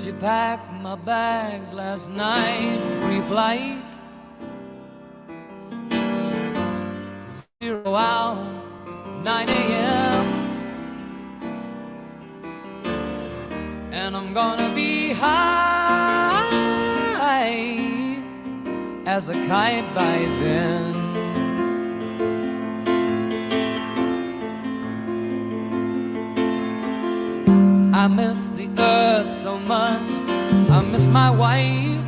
She packed my bags last night, pre-flight. 0 hour, 9 a.m. And I'm gonna be high as a kite by then. I miss the earth so much, I miss my wife.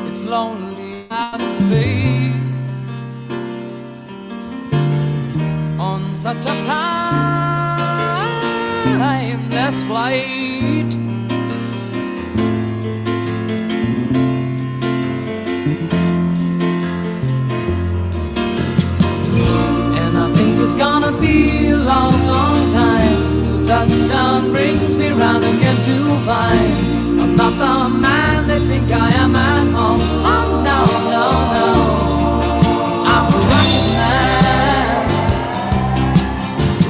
It's lonely out in space on such a timeless flight. And I think it's gonna be a long, long time till touchdown brings me round again to find I'm not the man they think I am at home. Oh no, no, no, I'm a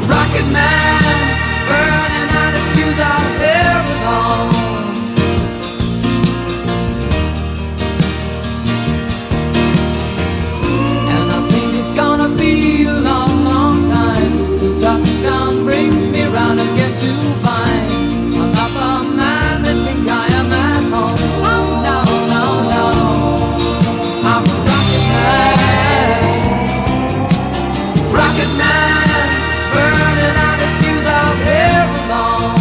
rocket man, burning out his fuse out here alone. And I think it's gonna be a long, long time till touchdown brings me round again to find I'm not the man they think I am at home. Oh no, no, no, I'm a rocket man, burning out his fuse out here alone.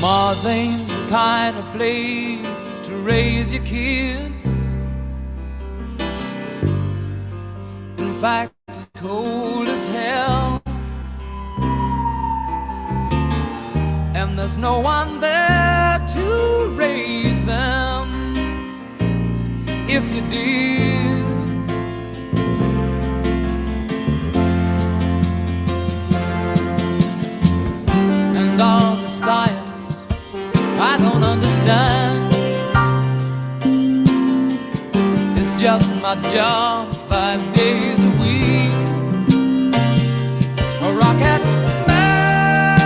Mars ain't the kind of place to raise your kids. In fact, it's cold as hell, and there's no one there to raise them if you did. And all the science I don't understand, it's just my job 5 days a week. A rocket man,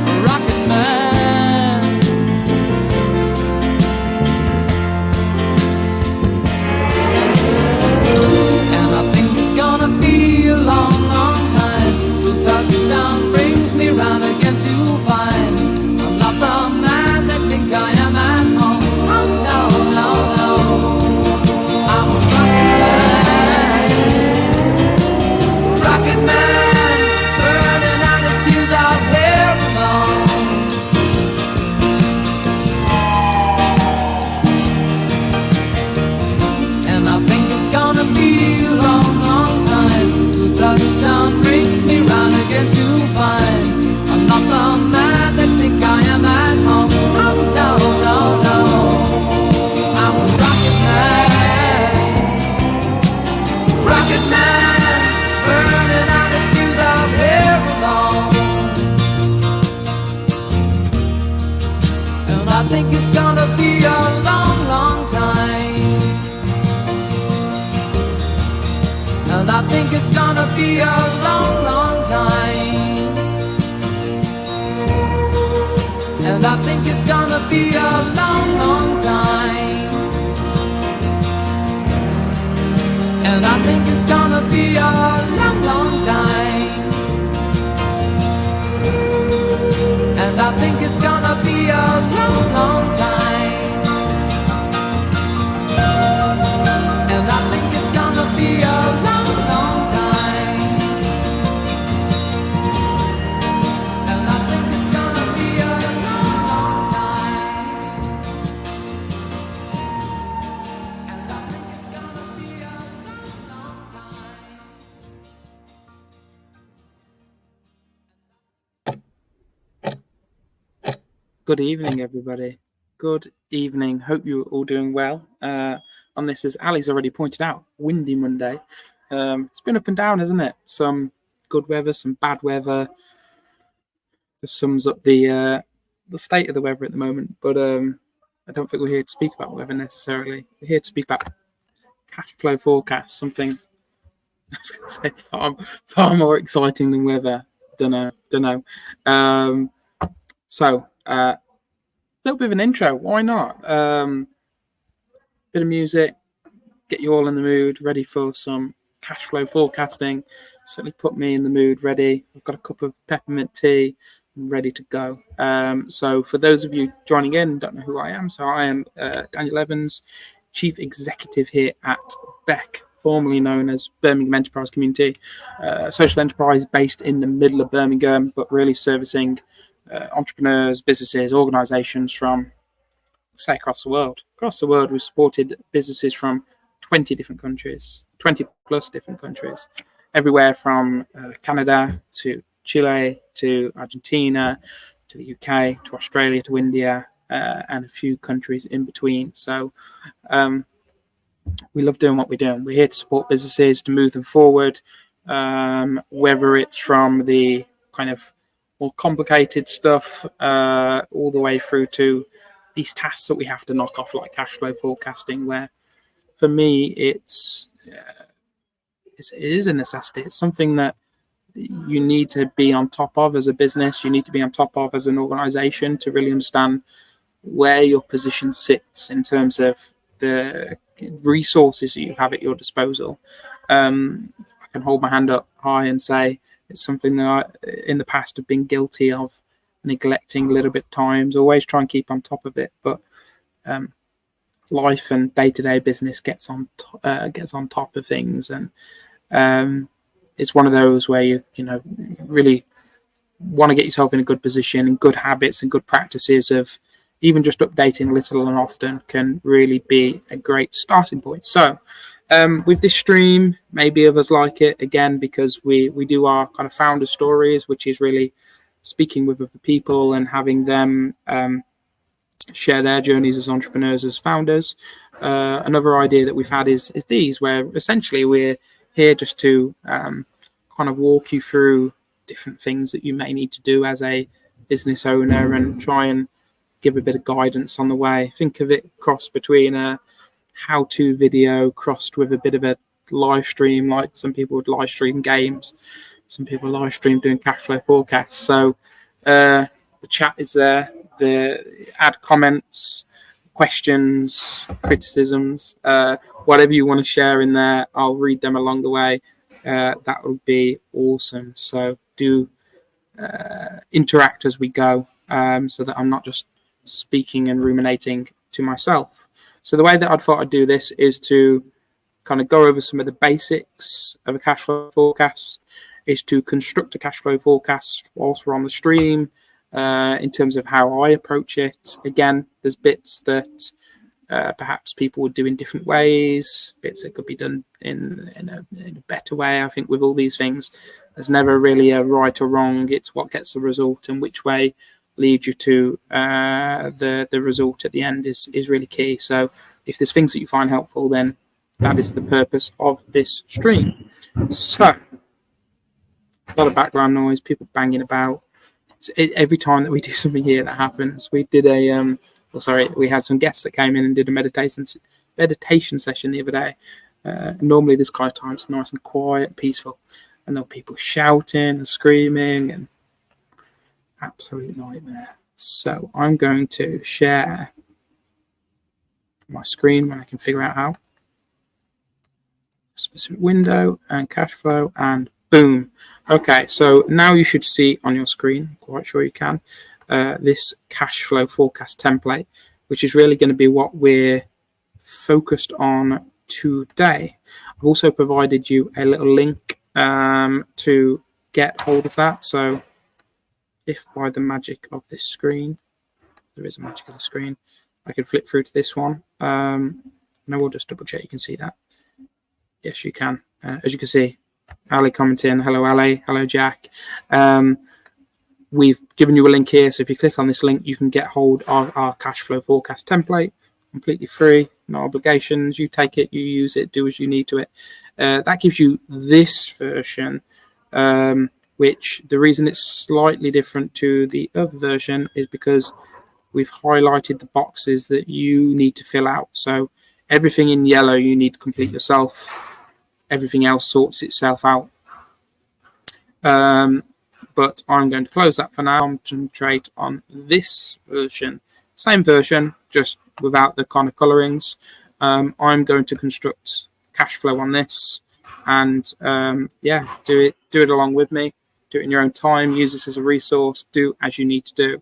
a rocket man. And I think it's gonna be a long, long time till touchdown brings me round again to find I'm not the man they think I am at home. Oh no, no, no, I'm a rocket man, burning out his fuse out here alone. And I think it's gonna be a long, long time till touchdown brings me round again to find I'm not the man they think I am at home. Oh no, no, no, I'm a rocket man, burning out his fuse out here alone. And I think it's gonna be a long, long time. And I think it's gonna be a long, long time. And I think it's gonna be a long, long time. And I think it's gonna be a long, long time. And I think it's gonna be a long, long time. And I think it's gonna be a long, long time. And I think it's gonna be a long, long time. And I think it's gonna be a long, long time. Good evening, everybody. Good evening. Hope you're all doing well. On this, as Ali's already pointed out, windy Monday. It's been up and down, hasn't it? Some good weather, some bad weather. Just sums up the state of the weather at the moment. But I don't think we're here to speak about weather necessarily. We're here to speak about cash flow forecast, something I was going to say far more exciting than weather. Don't know. So, a little bit of an intro. Why not? Bit of music, get you all in the mood, ready for some cash flow forecasting. Certainly put me in the mood, ready. I've got a cup of peppermint tea, I'm ready to go. So for those of you joining in, don't know who I am. So I am Daniel Evans, Chief Executive here at BEC, formerly known as Birmingham Enterprise Community, social enterprise based in the middle of Birmingham, but really servicing entrepreneurs, businesses, organisations from, say, across the world. Across the world, we've supported businesses from 20 different countries, 20 plus different countries, everywhere from Canada to Chile to Argentina to the UK to Australia to India and a few countries in between. So we love doing what we're doing. We're here to support businesses, to move them forward, whether it's from the kind of more complicated stuff all the way through to these tasks that we have to knock off, like cash flow forecasting, where for me it is a necessity. It's something that you need to be on top of as a business. You need to be on top of as an organization to really understand where your position sits in terms of the resources that you have at your disposal. I can hold my hand up high and say it's something that I, in the past, have been guilty of neglecting a little bit times. Always try and keep on top of it, but life and day-to-day business gets on top of things, and it's one of those where you really want to get yourself in a good position, and good habits and good practices of even just updating little and often can really be a great starting point. So with this stream, maybe others like it again because we do our kind of founder stories, which is really speaking with other people and having them share their journeys as entrepreneurs, as founders. Another idea that we've had is these, where essentially we're here just to kind of walk you through different things that you may need to do as a business owner and try and give a bit of guidance on the way. Think of it crossed between a how-to video crossed with a bit of a live stream, like some people would live stream games, some people live stream doing cash flow forecasts. So the chat is there, add comments, questions, criticisms, whatever you want to share in there, I'll read them along the way. That would be awesome. So do interact as we go, so that I'm not just speaking and ruminating to myself. So the way that I thought I'd do this is to kind of go over some of the basics of a cash flow forecast, is to construct a cash flow forecast whilst we're on the stream, in terms of how I approach it. Again, there's bits that perhaps people would do in different ways, bits that could be done in a better way. I think with all these things, there's never really a right or wrong. It's what gets the result, and which way leads you to the result at the end is really key. So if there's things that you find helpful, then that is the purpose of this stream. So a lot of background noise, people banging about. Every time that we do something here, that happens. We did we had some guests that came in and did a meditation session the other day. Normally this kind of time it's nice and quiet, peaceful, and there were people shouting and screaming, and absolute nightmare. So I'm going to share my screen when I can figure out how. Specific window and cash flow, and boom. Okay, so now you should see on your screen, I'm quite sure you can, this cash flow forecast template, which is really going to be what we're focused on today. I've also provided you a little link to get hold of that. So if by the magic of this screen, there is a magic of the screen, I could flip through to this one. And I will just double check you can see that. Yes, you can. As you can see, Ali commenting, hello Ali, hello Jack. We've given you a link here, so if you click on this link, you can get hold of our cash flow forecast template, completely free, no obligations. You take it, you use it, do as you need to it. That gives you this version, which the reason it's slightly different to the other version is because we've highlighted the boxes that you need to fill out. So everything in yellow you need to complete yourself. Everything else sorts itself out. But I'm going to close that for now. Concentrate on this version. Same version, just without the kind of colorings. I'm going to construct cash flow on this, and do it along with me. Do it in your own time. Use this as a resource. Do as you need to do.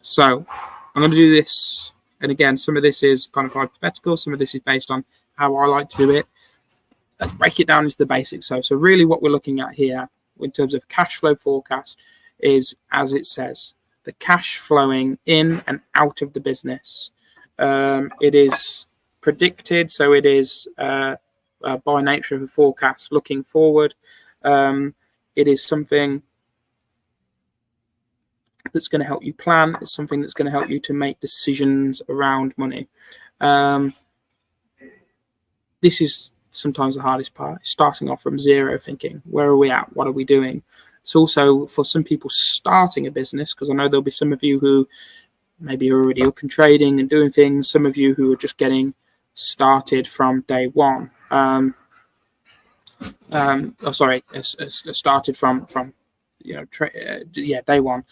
So I'm going to do this, and again, some of this is kind of hypothetical. Some of this is based on how I like to do it. Let's break it down into the basics. So really, what we're looking at here in terms of cash flow forecast is, as it says, the cash flowing in and out of the business. It is predicted, so it is by nature of a forecast looking forward. It is something that's going to help you plan. It's something that's going to help you to make decisions around money. This is sometimes the hardest part, starting off from zero, thinking, where are we at? What are we doing? It's also for some people starting a business, because I know there'll be some of you who maybe are already up and trading and doing things, some of you who are just getting started from day one. Started from day one.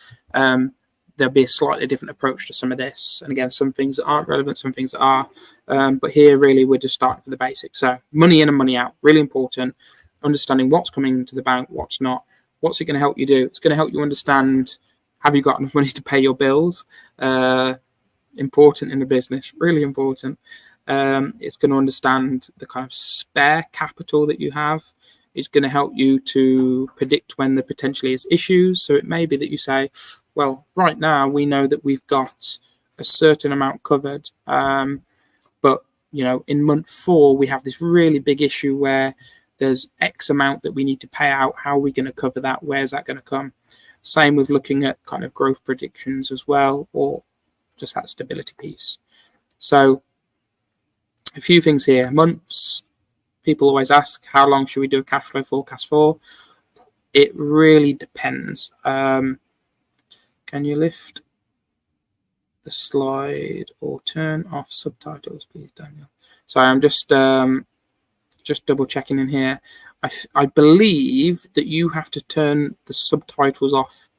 There'll be a slightly different approach to some of this, and again, some things that aren't relevant, some things that are. But here, really, we're just starting for the basics. So, money in and money out, really important. Understanding what's coming into the bank, what's not. What's it going to help you do? It's going to help you understand: have you got enough money to pay your bills? Important in the business, really important. It's going to understand the kind of spare capital that you have. It's going to help you to predict when there potentially is issues. So it may be that you say, well, right now we know that we've got a certain amount covered. But, in month 4, we have this really big issue where there's X amount that we need to pay out. How are we going to cover that? Where's that going to come? Same with looking at kind of growth predictions as well, or just that stability piece. So a few things here. Months. People always ask, how long should we do a cash flow forecast for? It really depends. Can you lift the slide or turn off subtitles, please, Daniel? Sorry, I'm just double checking in here. I believe that you have to turn the subtitles off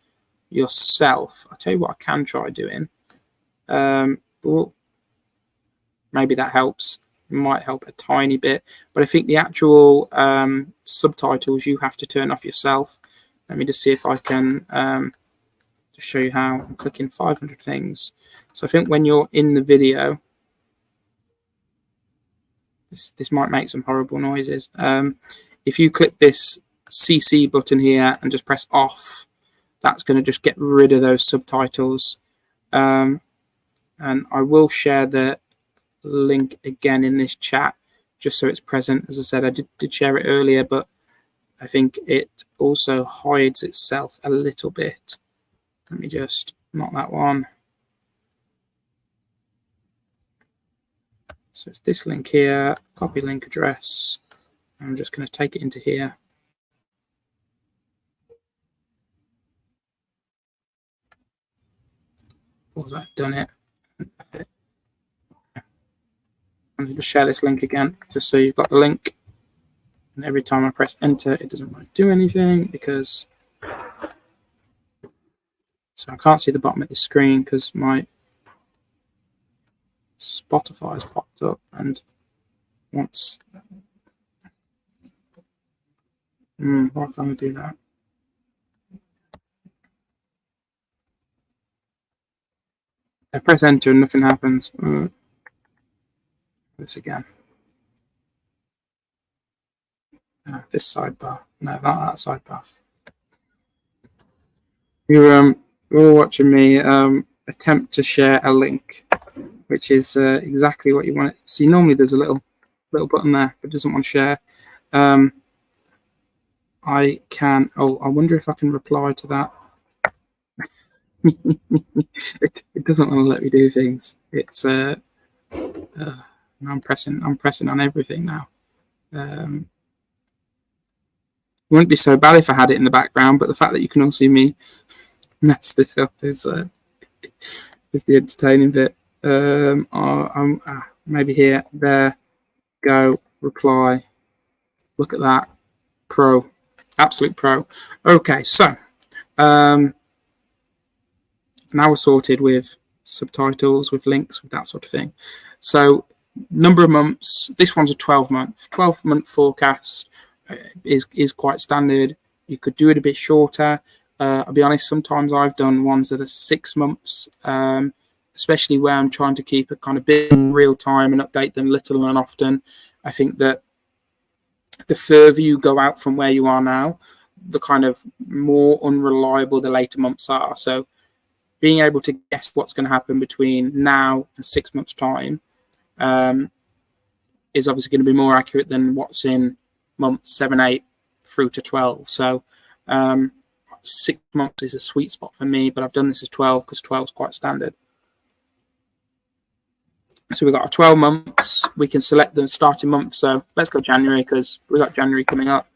yourself. I'll tell you what I can try doing. Maybe that helps. It might help a tiny bit, but I think the actual subtitles you have to turn off yourself. Let me just see if I can just show you how. I'm clicking 500 things. So I think when you're in the video, this might make some horrible noises. If you click this CC button here and just press off, that's going to just get rid of those subtitles. And I will share the link again in this chat just so it's present. As I said, I did share it earlier, but I think it also hides itself a little bit. Let me just not that one. So it's this link here, copy link address. I'm just going to take it into here. Was that done it? I'm going to share this link again, just so you've got the link. And every time I press enter, it doesn't want to do anything because... So I can't see the bottom of the screen because my Spotify has popped up, and once... why can't I do that? I press enter and nothing happens. This again. This sidebar. No, not that sidebar. You're watching me attempt to share a link, which is exactly what you want to see. Normally there's a little button there, but it doesn't want to share. I can. Oh, I wonder if I can reply to that. It doesn't want to let me do things. It's I'm pressing on everything now. It wouldn't be so bad if I had it in the background, but the fact that you can all see me mess this up is is the entertaining bit. Maybe here, there, go, reply. Look at that. Pro. Absolute pro. Okay, so now we're sorted with subtitles, with links, with that sort of thing. So number of months. This one's a 12-month forecast. Is quite standard. You could do it a bit shorter. I'll be honest, sometimes I've done ones that are 6 months, especially where I'm trying to keep it kind of bit in real time and update them little and often. I think that the further you go out from where you are now, the kind of more unreliable the later months are. So being able to guess what's going to happen between now and 6 months' time is obviously going to be more accurate than what's in months 7, 8 through to 12. So 6 months is a sweet spot for me, but I've done this as 12 because 12 is quite standard. So we've got our 12 months. We can select the starting month. So let's go January because we've got January coming up.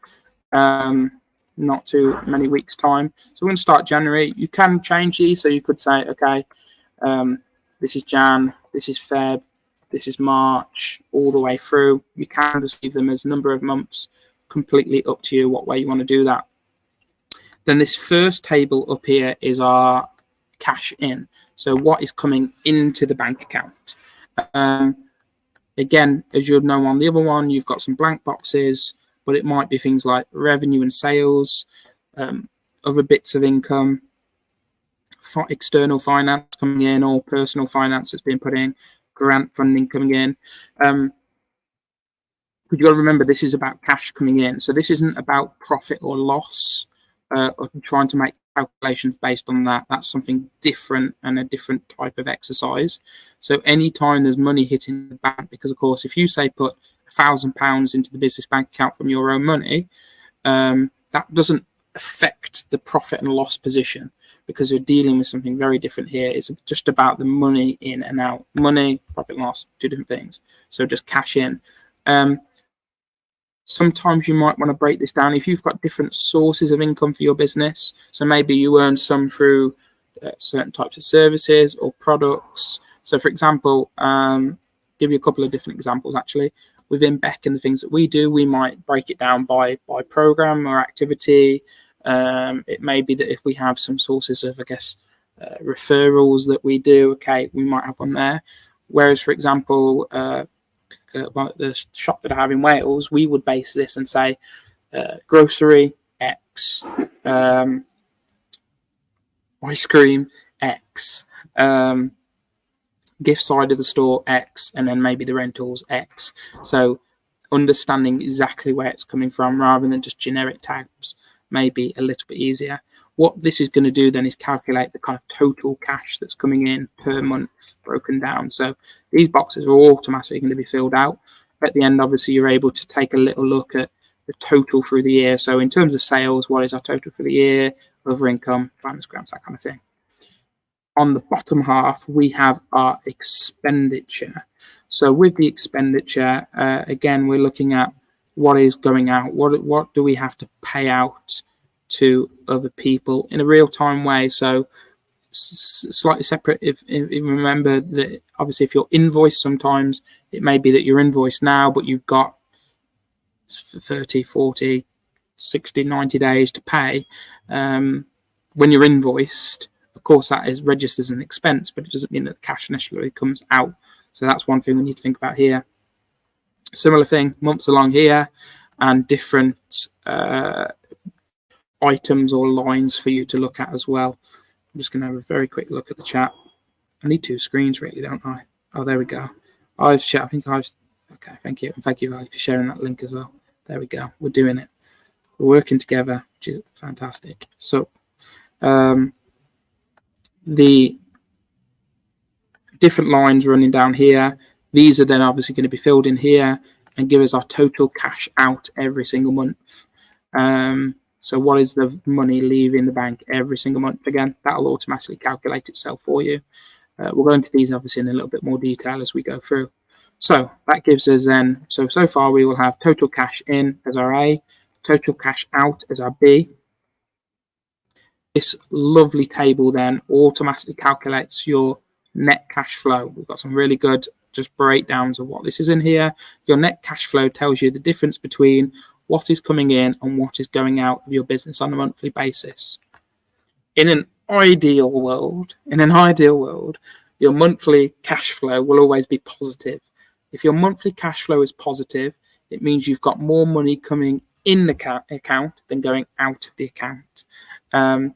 Not too many weeks' time. So we're going to start January. You can change these. So you could say, okay, this is Jan, this is Feb, this is March, all the way through. You can just leave them as number of months, completely up to you what way you want to do that. Then this first table up here is our cash in. So what is coming into the bank account. Again, as you'll know on the other one, you've got some blank boxes, but it might be things like revenue and sales, other bits of income, external finance coming in, or personal finance that's being put in, grant funding coming in. You've got to remember this is about cash coming in. So this isn't about profit or loss, or trying to make calculations based on that. That's something different and a different type of exercise. So anytime there's money hitting the bank, because of course, if you say put £1,000 into the business bank account from your own money, that doesn't affect the profit and loss position because you're dealing with something very different here. It's just about the money in and out. Money, profit and loss, two different things. So just cash in. Sometimes you might want to break this down if you've got different sources of income for your business. So maybe you earn some through certain types of services or products. So for example, give you a couple of different examples actually. Within BEC and the things that we do, we might break it down by program or activity. It may be that if we have some sources of, I guess, referrals that we do, okay, we might have one there. Whereas, for example, the shop that I have in Wales, we would base this and say grocery X, ice cream X, gift side of the store X, and then maybe the rentals X. So understanding exactly where it's coming from rather than just generic tags may be a little bit easier. What this is going to do then is calculate the kind of total cash that's coming in per month broken down. So these boxes are automatically going to be filled out. At the end, obviously, you're able to take a little look at the total through the year. So in terms of sales, what is our total for the year, other income, finance grants, that kind of thing. On the bottom half, we have our expenditure. So with the expenditure, again, we're looking at what is going out. What do we have to pay out to other people in a real-time way? So slightly separate. If you remember that, obviously, if you're invoiced, sometimes it may be that you're invoiced now, but you've got 30, 40, 60, 90 days to pay. When you're invoiced, of course, that is registered as an expense, but it doesn't mean that the cash necessarily comes out. So that's one thing we need to think about here. Similar thing, months along here, and different items or lines for you to look at as well. I'm just going to have a very quick look at the chat. I need two screens, really, don't I? Oh, there we go. Okay, thank you. And thank you, Valley, for sharing that link as well. There we go. We're doing it. We're working together, which is fantastic. So the different lines running down here, these are then obviously going to be filled in here and give us our total cash out every single month. So what is the money leaving the bank every single month? Again, that'll automatically calculate itself for you. We'll go into these obviously in a little bit more detail as we go through. So that gives us then, so far we will have total cash in as our A, total cash out as our B. This lovely table then automatically calculates your net cash flow. We've got some really good just breakdowns of what this is in here. Your net cash flow tells you the difference between what is coming in and what is going out of your business on a monthly basis. In an ideal world, your monthly cash flow will always be positive. If your monthly cash flow is positive, it means you've got more money coming in the account than going out of the account. That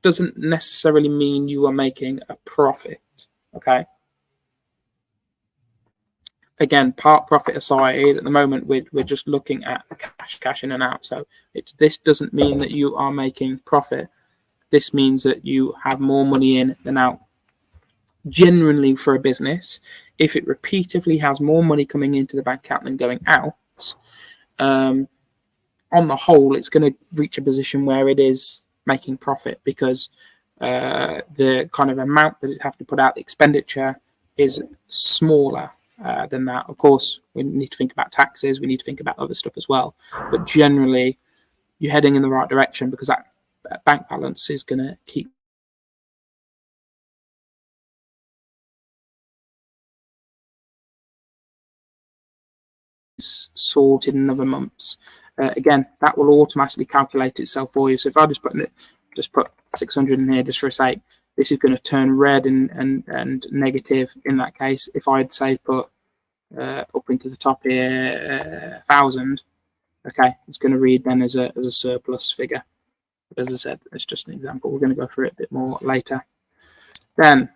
doesn't necessarily mean you are making a profit, okay? Again, part profit aside, at the moment we're just looking at the cash in and out. So this doesn't mean that you are making profit. This means that you have more money in than out. Generally, for a business, if it repeatedly has more money coming into the bank account than going out, on the whole, it's going to reach a position where it is making profit, because the kind of amount that it have to put out, the expenditure, is smaller than that. Of course, we need to think about taxes, we need to think about other stuff as well, but generally you're heading in the right direction, because that bank balance is going to keep sorted in other months. Again, that will automatically calculate itself for you. So if I just put 600 in here just for a sake, this is going to turn red and negative in that case. If I'd say put up into the top here 1,000, okay, it's going to read then as a surplus figure. But as I said, it's just an example. We're going to go through it a bit more later. Then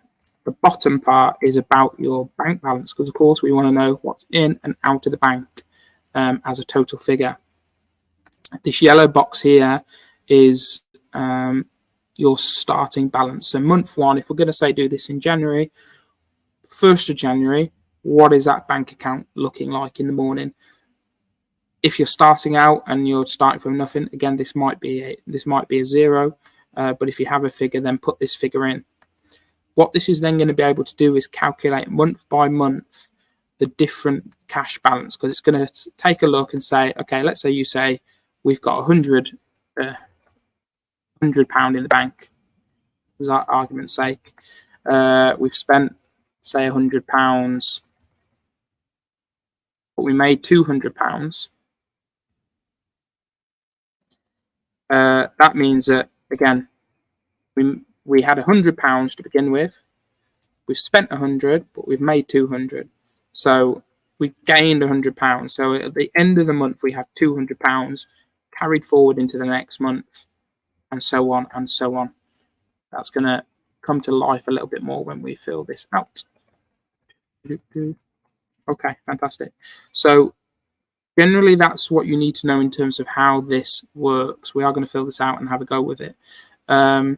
the bottom part is about your bank balance, because of course we want to know what's in and out of the bank as a total figure. This yellow box here is your starting balance. So month one, if we're going to say do this in January, 1st of January, what is that bank account looking like in the morning? If you're starting out and you're starting from nothing, again, this might be a zero, but if you have a figure, then put this figure in. What this is then going to be able to do is calculate month by month the different cash balance, because it's going to take a look and say, okay, let's say you say we've got £100 in the bank, for argument's sake. We've spent, say, £100, but we made £200. That means that, again, we had £100 to begin with. We've spent 100, but we've made 200. So we gained £100. So at the end of the month, we have £200 carried forward into the next month, and so on and so on. That's going to come to life a little bit more when we fill this out. Okay, fantastic. So generally, that's what you need to know in terms of how this works. We are going to fill this out and have a go with it. A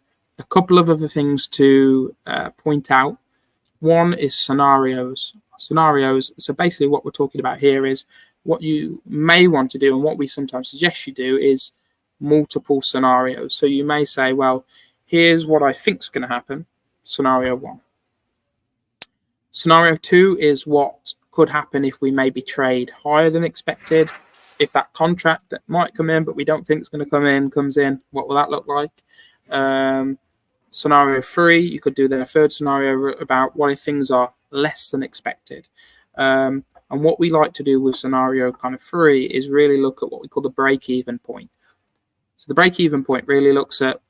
couple of other things to point out. One is scenarios. So basically what we're talking about here is what you may want to do, and what we sometimes suggest you do, is multiple scenarios. So you may say, well, here's what I think is going to happen, scenario one. Scenario two is what could happen if we maybe trade higher than expected. If that contract that might come in, but we don't think it's going to come in, comes in, what will that look like? Scenario three, you could do then a third scenario about what if things are less than expected. And what we like to do with scenario kind of three is really look at what we call the break-even point. So the break-even point really looks at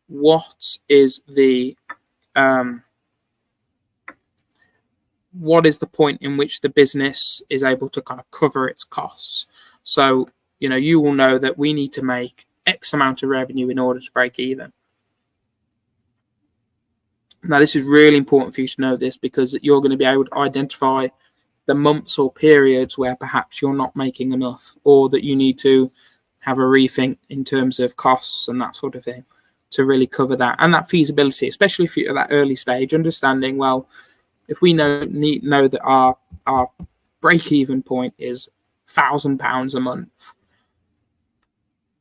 what is the point in which the business is able to kind of cover its costs. So, you will know that we need to make X amount of revenue in order to break even. Now, this is really important for you to know this, because you're going to be able to identify the months or periods where perhaps you're not making enough, or that you need to have a rethink in terms of costs and that sort of thing to really cover that. And that feasibility, especially if you're at that early stage, understanding, well, if we know that our break-even point is £1,000 a month,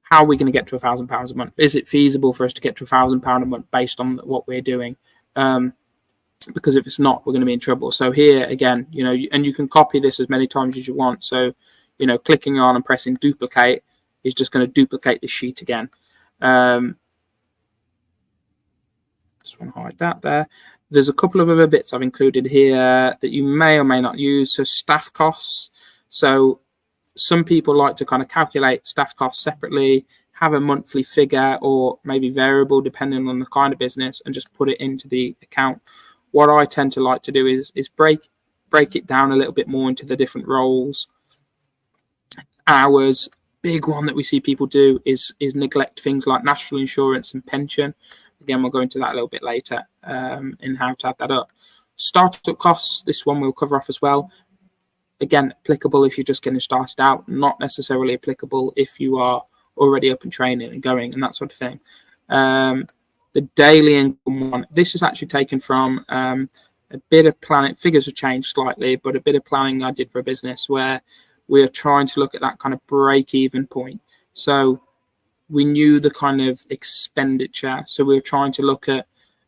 how are we going to get to £1,000 a month? Is it feasible for us to get to £1,000 a month based on what we're doing? Because if it's not, we're going to be in trouble. So here again, and you can copy this as many times as you want. So, clicking on and pressing duplicate is just going to duplicate this sheet again. Just want to hide that there. There's a couple of other bits I've included here that you may or may not use. So staff costs. So some people like to kind of calculate staff costs separately, have a monthly figure or maybe variable depending on the kind of business, and just put it into the account. What I tend to like to do is break it down a little bit more into the different roles. Hours, big one that we see people do is neglect things like national insurance and pension. Again, we'll go into that a little bit later in how to add that up. Startup costs, this one we'll cover off as well. Again, applicable if you're just getting started out, not necessarily applicable if you are already up and training and going and that sort of thing. The daily income one, this is actually taken from a bit of planning. Figures have changed slightly, but a bit of planning I did for a business where we're trying to look at that kind of break-even point. So we knew the kind of expenditure. So we were trying to look at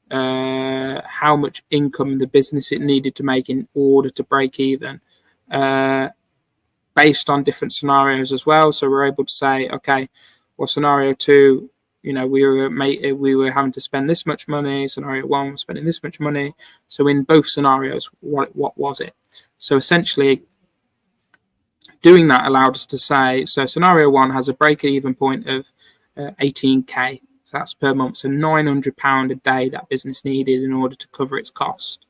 how much income the business it needed to make in order to break even, based on different scenarios as well. So we're able to say, okay, well, scenario 2, we were having to spend this much money. Scenario 1 was spending this much money. So in both scenarios, what was it? So essentially, doing that allowed us to say, so scenario 1 has a break-even point of 18k. So that's per month. So £900 a day that business needed in order to cover its cost.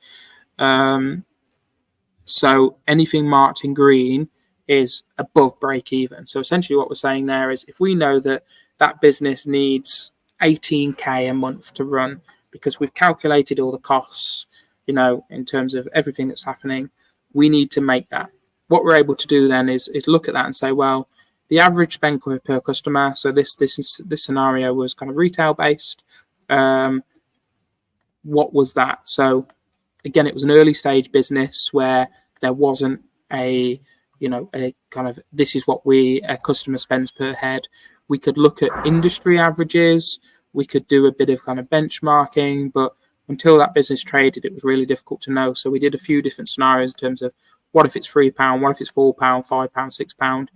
So anything marked in green is above break-even. So essentially what we're saying there is if we know that that business needs 18k a month to run because we've calculated all the costs, in terms of everything that's happening, we need to make that. What we're able to do then is look at that and say, well, the average spend per customer. So this scenario was kind of retail based. What was that? So again, it was an early stage business where there wasn't a kind of this is what a customer spends per head. We could look at industry averages. We could do a bit of kind of benchmarking, but until that business traded, it was really difficult to know. So we did a few different scenarios in terms of what if it's £3, what if it's £4, £5, £6.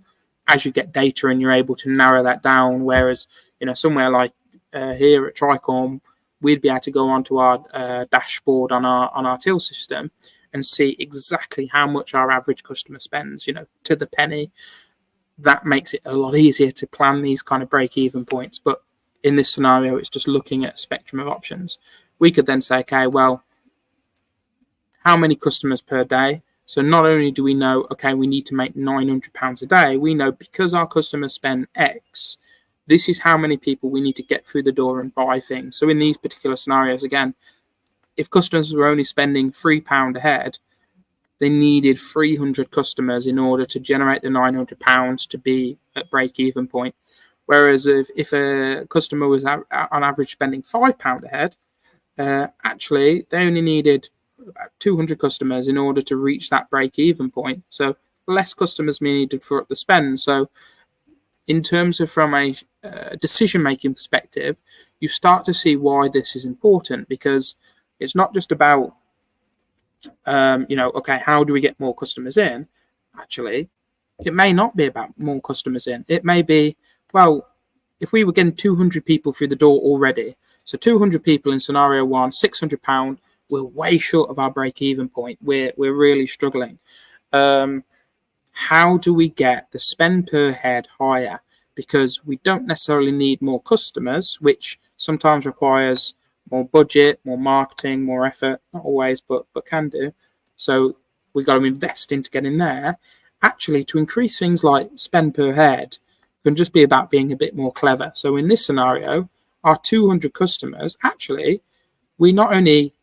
As you get data and you're able to narrow that down, whereas somewhere like here at Tricorn, we'd be able to go onto our dashboard on our till system and see exactly how much our average customer spends, to the penny. That makes it a lot easier to plan these kind of break-even points. But in this scenario, it's just looking at a spectrum of options. We could then say, okay, well, how many customers per day? So not only do we know, okay, we need to make £900 a day, we know because our customers spend X, this is how many people we need to get through the door and buy things. So in these particular scenarios, again, if customers were only spending £3 a head, they needed 300 customers in order to generate the £900 to be at break-even point. Whereas if a customer was on average spending £5 a head, actually they only needed about 200 customers in order to reach that break-even point. So less customers needed for up the spend. So in terms of from a decision-making perspective, you start to see why this is important, because it's not just about, okay, how do we get more customers in? Actually, it may not be about more customers in. It may be, well, if we were getting 200 people through the door already, so 200 people in scenario 1, £600, we're way short of our break-even point. We're really struggling. How do we get the spend per head higher? Because we don't necessarily need more customers, which sometimes requires more budget, more marketing, more effort. Not always, but can do. So we've got to invest into getting there. Actually, to increase things like spend per head can just be about being a bit more clever. So in this scenario, our 200 customers, actually, we not only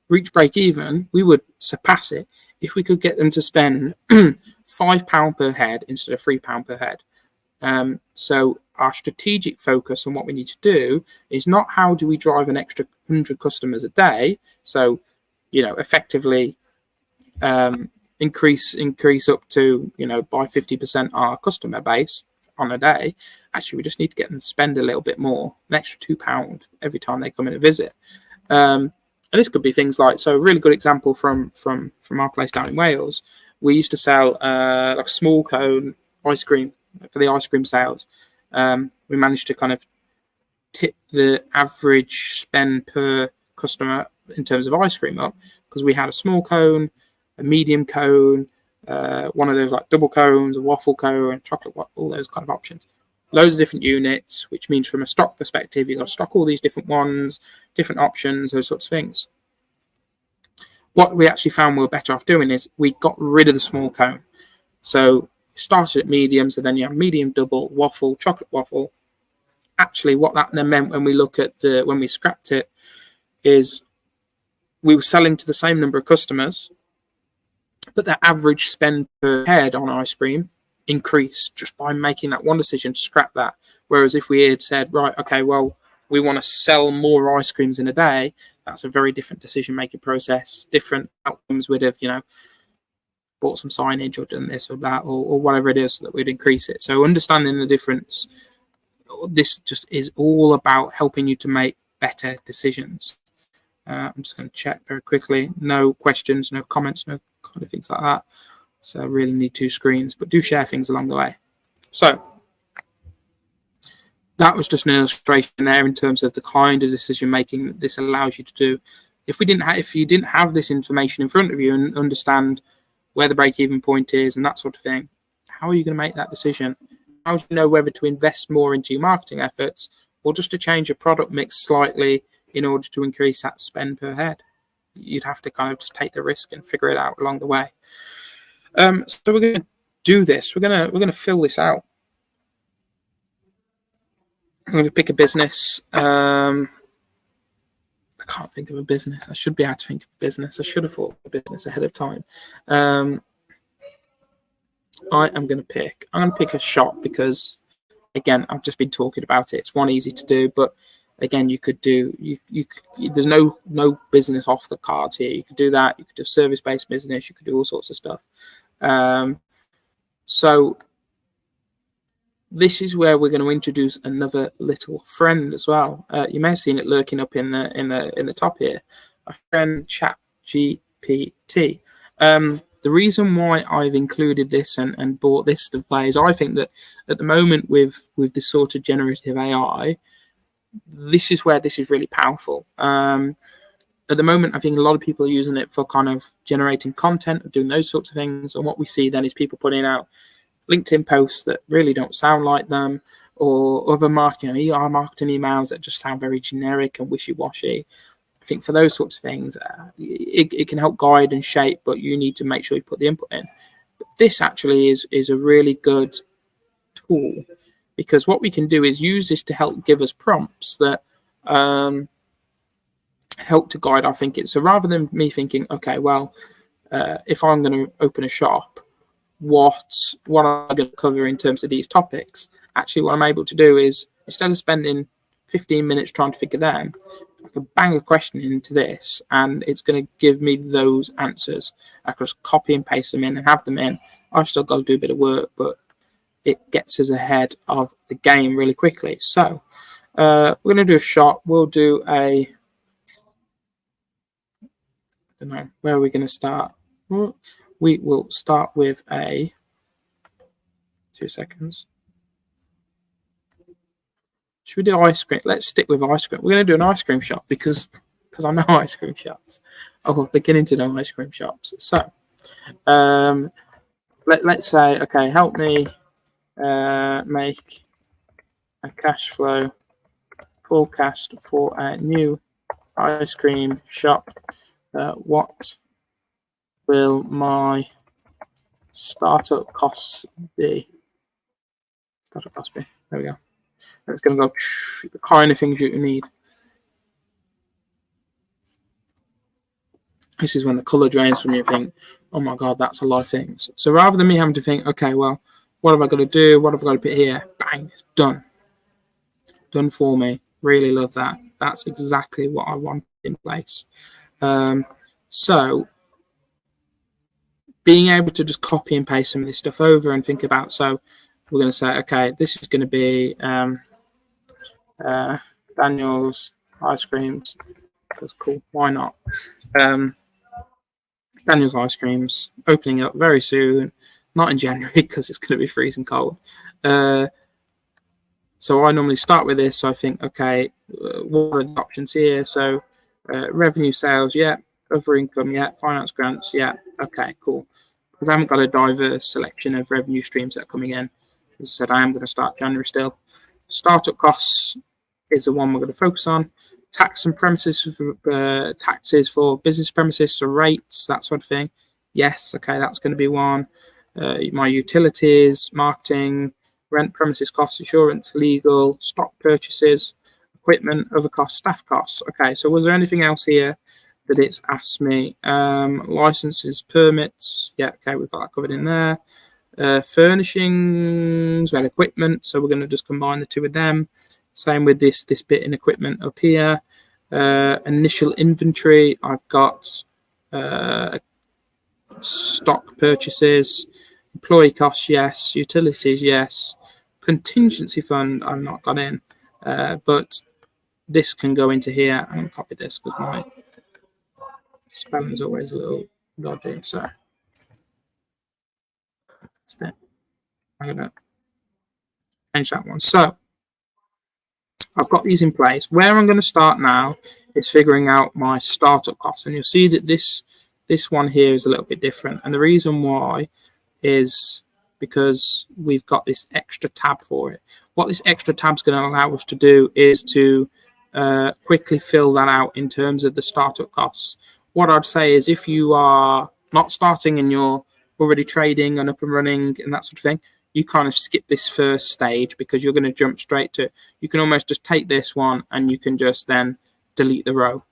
reach break even, we would surpass it if we could get them to spend £5 per head instead of £3 per head. So our strategic focus on what we need to do is not how do we drive an extra 100 customers a day. So, effectively increase up to, by 50% our customer base on a day. Actually, we just need to get them to spend a little bit more, an extra £2 every time they come in and visit. And this could be things like, so a really good example from our place down in Wales, we used to sell like small cone ice cream for the ice cream sales. We managed to kind of tip the average spend per customer in terms of ice cream up, because we had a small cone, a medium cone, one of those like double cones, a waffle cone, chocolate, all those kind of options. Loads of different units, which means from a stock perspective, you've got to stock all these different ones, different options, those sorts of things. What we actually found we were better off doing is we got rid of the small cone. So started at medium, so then you have medium, double, waffle, chocolate waffle. Actually, what that then meant when we scrapped it is we were selling to the same number of customers, but the average spend per head on ice cream increased just by making that one decision to scrap that. Whereas if we had said, right, okay, well, we want to sell more ice creams in a day, that's a very different decision-making process, different outcomes. We'd have, bought some signage or done this or that or whatever it is so that we'd increase it. So understanding the difference, this just is all about helping you to make better decisions. I'm just going to check very quickly. No questions, no comments, no kind of things like that. So I really need 2 screens, but do share things along the way. So that was just an illustration there in terms of the kind of decision making that this allows you to do. If you didn't have this information in front of you and understand where the break-even point is and that sort of thing, how are you going to make that decision? How do you know whether to invest more into your marketing efforts or just to change your product mix slightly in order to increase that spend per head? You'd have to kind of just take the risk and figure it out along the way. So we're going to do this. We're going to fill this out. I'm going to pick a business. I can't think of a business. I should be able to think of a business. I should have thought of a business ahead of time. I'm going to pick a shop because, again, I've just been talking about it. It's one easy to do, but again, you could do there's no business off the cards here. You could do that. You could do service-based business. You could do all sorts of stuff. So this is where we're going to introduce another little friend as well. You may have seen it lurking up in the top here. A friend, ChatGPT. The reason why I've included this and brought this to play is I think that at the moment with this sort of generative AI, this is where this is really powerful. At the moment, I think a lot of people are using it for kind of generating content or doing those sorts of things. And what we see then is people putting out LinkedIn posts that really don't sound like them, or other marketing emails that just sound very generic and wishy-washy. I think for those sorts of things, it can help guide and shape, but you need to make sure you put the input in. But this actually is a really good tool, because what we can do is use this to help give us prompts that help to guide our thinking. So rather than me thinking, okay, well, if I'm going to open a shop, what am I going to cover in terms of these topics? Actually, what I'm able to do is, instead of spending 15 minutes trying to figure them, I can bang a question into this and it's going to give me those answers. I can just copy and paste them in and have them in. I've still got to do a bit of work, but it gets us ahead of the game really quickly. So we're going to do a shot. We'll do I don't know, where are we going to start? We will start with 2 seconds. Should we do ice cream? Let's stick with ice cream. We're going to do an ice cream shop because I know ice cream shops. Oh, we're beginning to know ice cream shops. So let's say, okay, help me make a cash flow forecast for a new ice cream shop. What will my startup costs be? There we go. It's going to go the kind of things you need. This is when the color drains from you and think, oh my God, that's a lot of things. So rather than me having to think, okay, well, what have I got to do? What have I got to put here? Bang, done. Done for me. Really love that. That's exactly what I want in place. So being able to just copy and paste some of this stuff over and think about, so we're going to say, okay, this is going to be Daniel's ice creams. That's cool. Why not? Daniel's ice creams opening up very soon, not in January because it's going to be freezing cold. So I normally start with this. So I think, okay, what are the options here? So revenue, sales, yeah. Other income, yeah. Finance grants, yeah. Okay, cool. Because I haven't got a diverse selection of revenue streams that are coming in. As I said, I am going to start January still. Startup costs is the one we're going to focus on. Tax and premises, taxes for business premises, so rates, that sort of thing. Yes, okay, that's going to be one. My utilities, marketing, rent, premises costs, insurance, legal, stock purchases, equipment, other costs, staff costs. Okay, so was there anything else here that it's asked me? Licenses, permits. Yeah, okay, we've got that covered in there. Furnishings, well, equipment. So we're going to just combine the two with them. Same with this bit in equipment up here. Initial inventory. I've got stock purchases, employee costs, yes. Utilities, yes. Contingency fund, I've not got in, but this can go into here. I'm going to copy this because my spelling is always a little dodgy. So I'm going to change that one. So I've got these in place. Where I'm going to start now is figuring out my startup costs, and you'll see that this one here is a little bit different. And the reason why is because we've got this extra tab for it. What this extra tab is going to allow us to do is to quickly fill that out in terms of the startup costs. What I'd say is if you are not starting and you're already trading and up and running and that sort of thing, you kind of skip this first stage because you're going to jump straight to, you can almost just take this one and you can just then delete the row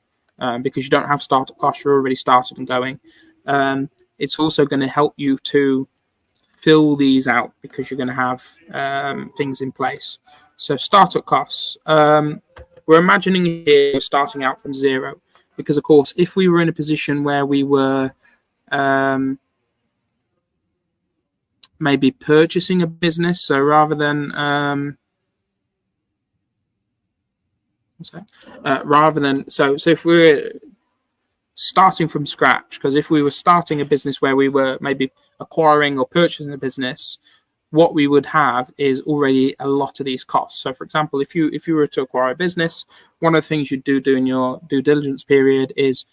because you don't have startup costs, you're already started and going. It's also going to help you to fill these out because you're going to have things in place. So startup costs, we're imagining here starting out from zero because, of course, if we were in a position where we were maybe purchasing a business, so rather than so if we're starting from scratch, because if we were starting a business where we were maybe acquiring or purchasing a business, what we would have is already a lot of these costs. So for example, if you were to acquire a business, one of the things you do in your due diligence period is,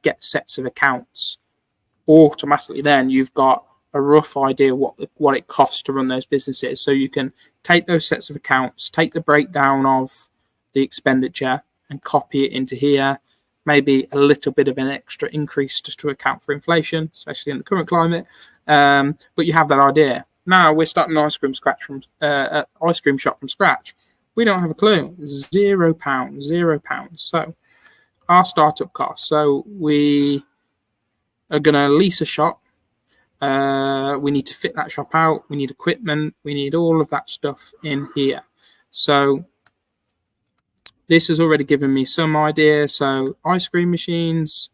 get sets of accounts. Automatically then you've got a rough idea what it costs to run those businesses. So you can take those sets of accounts, take the breakdown of the expenditure and copy it into here. Maybe a little bit of an extra increase just to account for inflation, especially in the current climate. But you have that idea. Now we're starting an ice cream shop from scratch. We don't have a clue. £0. So our startup costs. So we are going to lease a shop. We need to fit that shop out. We need equipment. We need all of that stuff in here. So this has already given me some idea. So ice cream machines.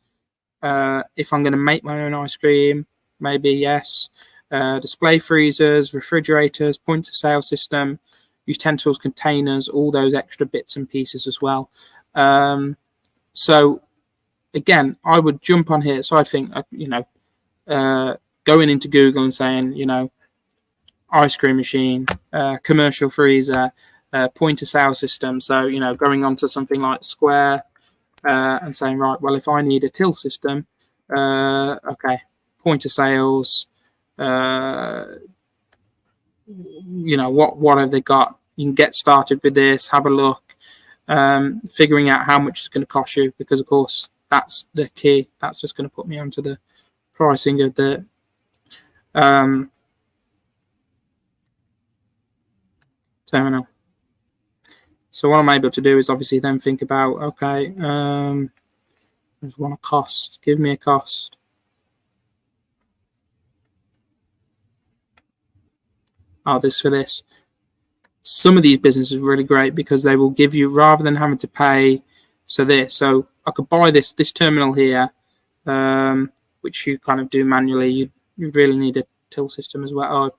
If I'm going to make my own ice cream, maybe yes. Display freezers, refrigerators, point of sale system, utensils, containers, all those extra bits and pieces as well. So again, I would jump on here. So I think, going into Google and saying, ice cream machine, commercial freezer, point of sale system. So, going on to something like Square and saying, right, well, if I need a till system, okay, point of sales, what have they got? You can get started with this, have a look, figuring out how much it's going to cost you, because of course that's the key. That's just going to put me onto the pricing of the terminal. So what I'm able to do is obviously then think about, okay, there's one cost, give me a cost. Oh, this for this. Some of these businesses are really great because they will give you, rather than having to pay, so I could buy this terminal here, which you kind of do manually. You really need a till system as well,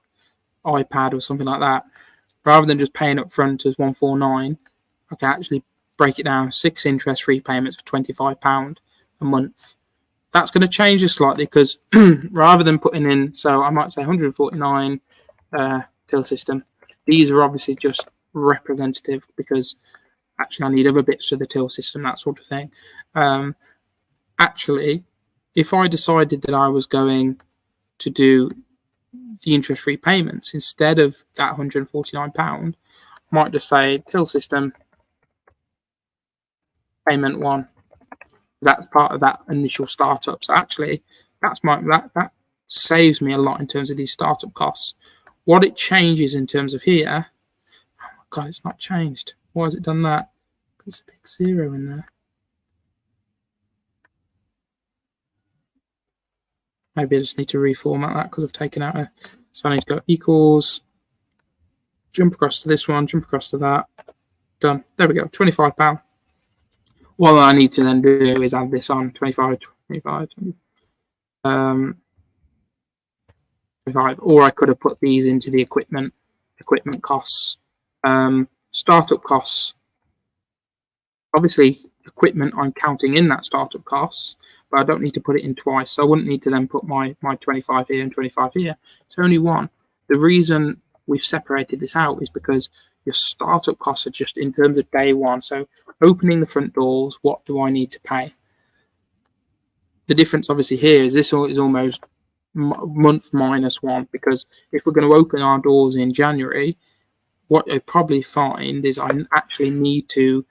or iPad or something like that. Rather than just paying up front as £149, I can actually break it down 6 interest-free payments for £25 a month. That's going to change it slightly because rather than putting in, so I might say 149 till system. These are obviously just representative because actually I need other bits of the till system, that sort of thing. Actually, if I decided that I was going to do the interest-free payments instead of that £149, I might just say till system payment 1. That's part of that initial startup. So actually, that saves me a lot in terms of these startup costs. What it changes in terms of here, oh my God, it's not changed. Why has it done that? There's a big 0 in there. Maybe I just need to reformat that because I've taken out a. So I need to go equals, jump across to this one, jump across to that. Done. There we go, £25. What I need to then do is add this on 25, 25, 25, or I could have put these into the equipment costs, startup costs. Obviously, equipment I'm counting in that startup costs, but I don't need to put it in twice. So I wouldn't need to then put my 25 here and 25 here. It's only one. The reason we've separated this out is because your startup costs are just in terms of day one. So opening the front doors, what do I need to pay? The difference obviously here is this is almost month minus 1, because if we're going to open our doors in January, what I probably find is I actually need to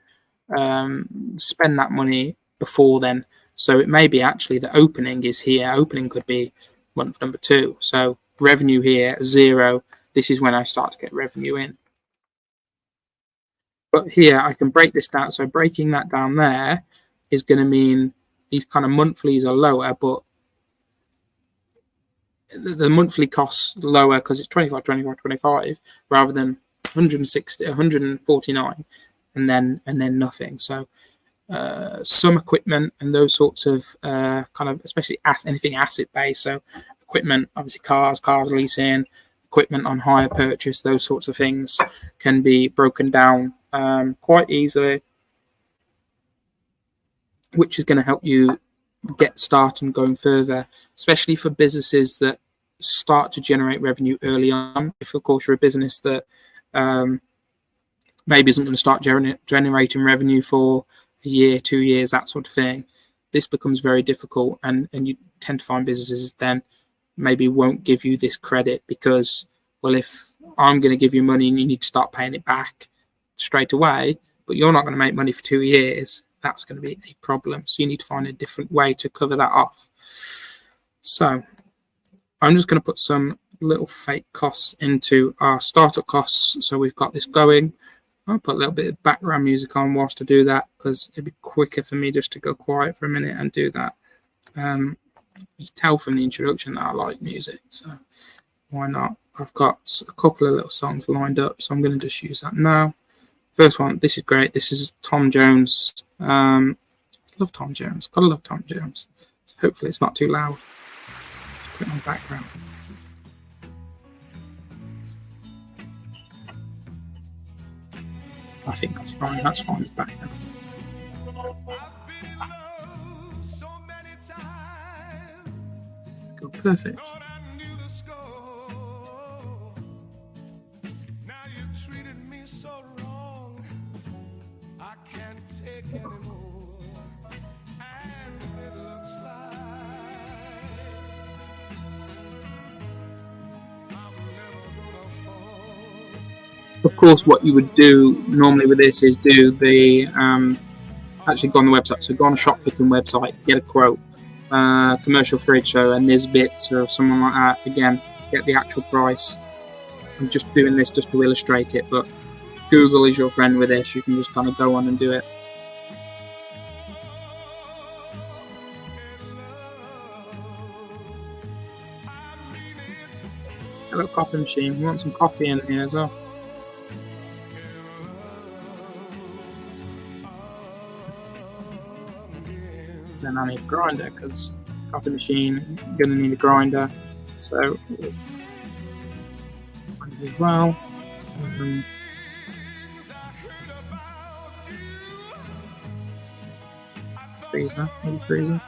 spend that money before then. So it may be actually the opening is here. Opening could be month number 2. So revenue here, 0. This is when I start to get revenue in. But here I can break this down. So breaking that down there is going to mean these kind of monthlies are lower, but the monthly costs lower because it's 25, 25, 25 rather than 160, 149 and then nothing. So some equipment and those sorts of kind of, especially anything asset based. So equipment, obviously cars leasing, equipment on hire purchase, those sorts of things can be broken down quite easily, which is going to help you get started and going further, especially for businesses that start to generate revenue early on. If of course you're a business that maybe isn't going to start generating revenue for a year, 2 years, that sort of thing, this becomes very difficult, and you tend to find businesses then maybe won't give you this credit because, well, if I'm going to give you money and you need to start paying it back straight away, but you're not going to make money for 2 years, that's going to be a problem. So you need to find a different way to cover that off. So I'm just going to put some little fake costs into our startup costs. So we've got this going. I'll put a little bit of background music on whilst I do that because it'd be quicker for me just to go quiet for a minute and do that. You tell from the introduction that I like music, so why not? I've got a couple of little songs lined up, so I'm going to just use that now. First one, this is great. This is Tom Jones. Love Tom Jones. Gotta love Tom Jones. So hopefully it's not too loud. Just put it on background. I think that's fine. That's fine with background. Go perfect. Of course, what you would do normally with this is do the actually go on the website. So go on a shop fitting website, get a quote, commercial fridge, so a Nisbets or someone like that. Again, get the actual price. I'm just doing this just to illustrate it, but Google is your friend with this. You can just kind of go on and do it. Hello, coffee machine. We want some coffee in here as well. Then I need a grinder because coffee machine, you're going to need a grinder. So as well. Freezer, maybe freezer.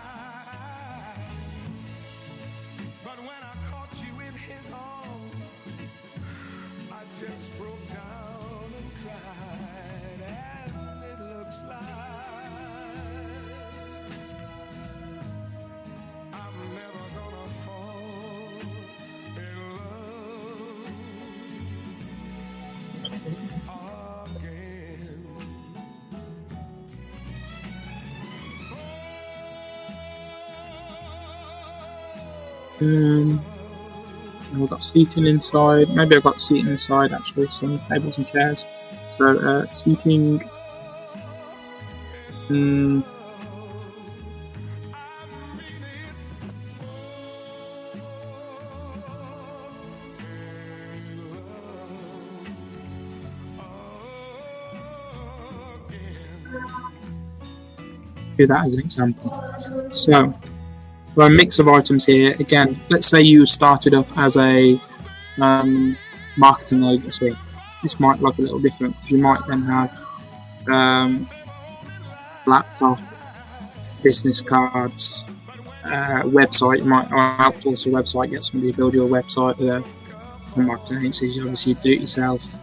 And we've got seating inside. Maybe I've got seating inside actually, some tables and chairs. So seating. Do that as an example. So, a mix of items here. Again, let's say you started up as a marketing agency. This might look a little different because you might then have laptop, business cards, website. You might outsource a website, get somebody to build your website. Marketing agencies, obviously, you do it yourself.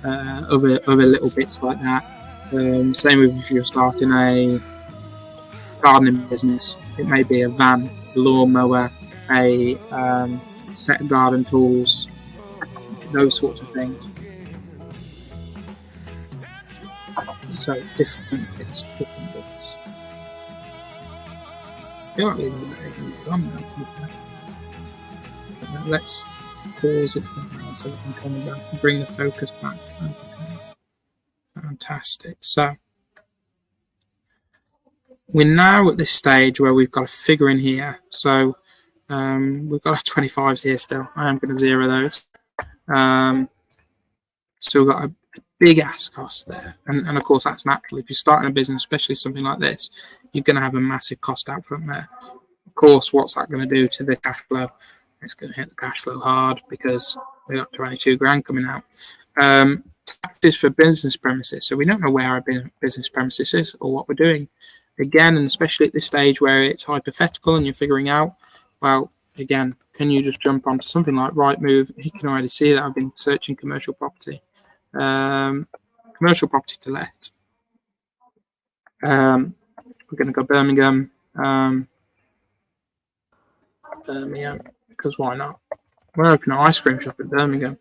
Other little bits like that. Same with if you're starting a gardening business. It may be a van, a lawnmower, a set of garden tools, those sorts of things. So different bits. I feel like leaving the baby's gone now. But let's pause it for now so we can come back and bring the focus back. Okay. Fantastic. So we're now at this stage where we've got a figure in here. So we've got our 25s here still. I am going to zero those. So we've got a big ass cost there. And of course, that's natural. If you're starting a business, especially something like this, you're going to have a massive cost out front there. Of course, what's that going to do to the cash flow? It's going to hit the cash flow hard because we've got 22 grand coming out. Taxes for business premises. So we don't know where our business premises is or what we're doing. Again, and especially at this stage where it's hypothetical and you're figuring out, well, again, can you just jump onto something like Rightmove? You can already see that I've been searching commercial property. Commercial property to let. We're going to go Birmingham. Birmingham, because why not? We're opening an ice cream shop in Birmingham.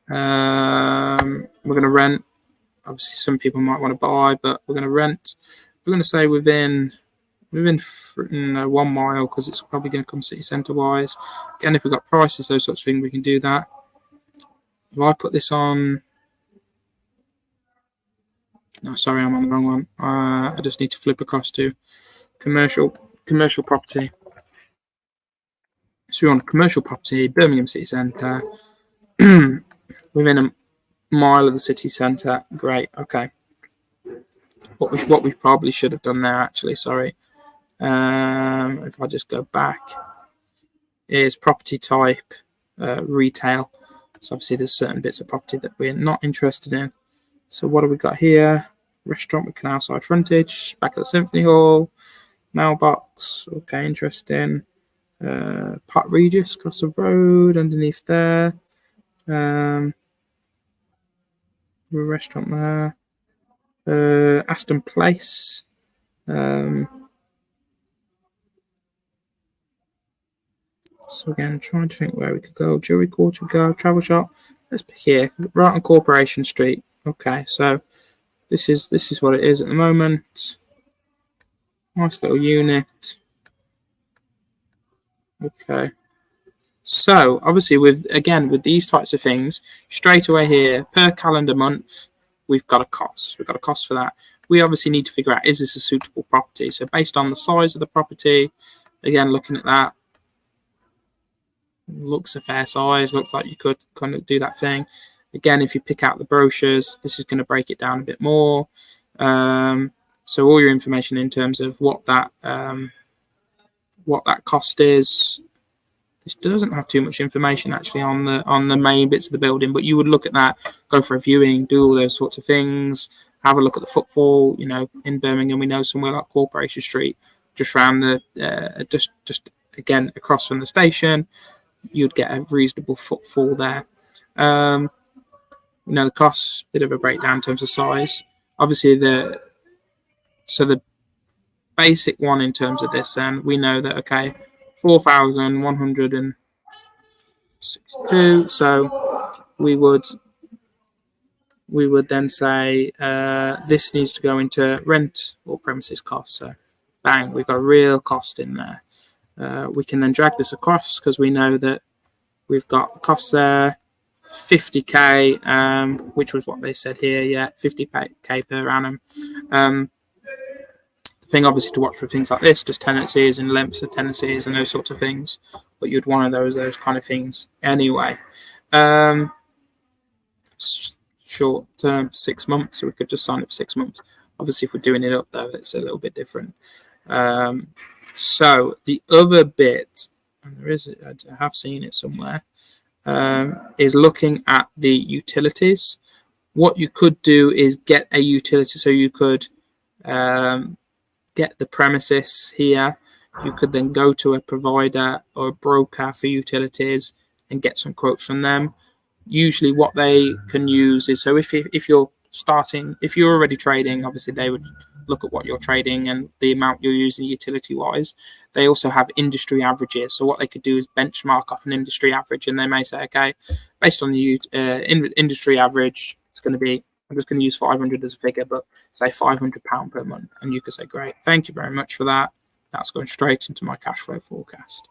We're going to rent. Obviously, some people might want to buy, but we're going to rent. We're going to say within 1 mile because it's probably going to come city centre wise. Again, if we've got prices, those sorts of things, we can do that. If I put this on, no, sorry, I'm on the wrong one. I just need to flip across to commercial property. So we're on commercial property, Birmingham city centre, within a mile of the city centre. Great, okay. What we probably should have done there, actually, sorry. If I just go back, is property type, retail. So obviously there's certain bits of property that we're not interested in. So what have we got here? Restaurant with canal side frontage, back of the Symphony Hall, mailbox. Okay, interesting. Park Regis across the road, underneath there. Restaurant there. Aston Place. So again, trying to think where we could go. Jewelry Quarter, go. Travel shop. Let's pick here, right on Corporation Street. Okay, so this is what it is at the moment. Nice little unit. Okay. So obviously with these types of things, straight away here, per calendar month, we've got a cost. We've got a cost for that. We obviously need to figure out, is this a suitable property? So based on the size of the property, again, looking at that, looks a fair size, looks like you could kind of do that thing. Again, if you pick out the brochures, this is going to break it down a bit more. So all your information in terms of what that cost is. This doesn't have too much information actually on the main bits of the building, but you would look at that, go for a viewing, do all those sorts of things, have a look at the footfall. You know, in Birmingham, we know somewhere like Corporation Street, just around the just again across from the station, you'd get a reasonable footfall there. You know, the costs, bit of a breakdown in terms of size. Obviously, the basic one in terms of this, and we know that 4,162. So we would then say this needs to go into rent or premises costs. So bang, we've got a real cost in there. We can then drag this across because we know that we've got the costs there, 50k, which was what they said here. Yeah, 50k per annum. The thing obviously to watch for things like this, just tenancies and lengths of tenancies and those sorts of things. But you'd want those kind of things anyway. Short term, 6 months, so we could just sign up 6 months. Obviously, if we're doing it up though, it's a little bit different. So the other bit, and there is, I have seen it somewhere, is looking at the utilities. What you could do is get a utility, so you could get the premises here. You could then go to a provider or a broker for utilities and get some quotes from them. Usually what they can use is, so if you're starting, if you're already trading, obviously they would look at what you're trading and the amount you're using utility wise. They also have industry averages, so what they could do is benchmark off an industry average, and they may say, okay, based on the industry average, it's going to be, I'm just going to use 500 as a figure, but say £500 per month, and you could say, great, thank you very much for that. That's going straight into my cash flow forecast.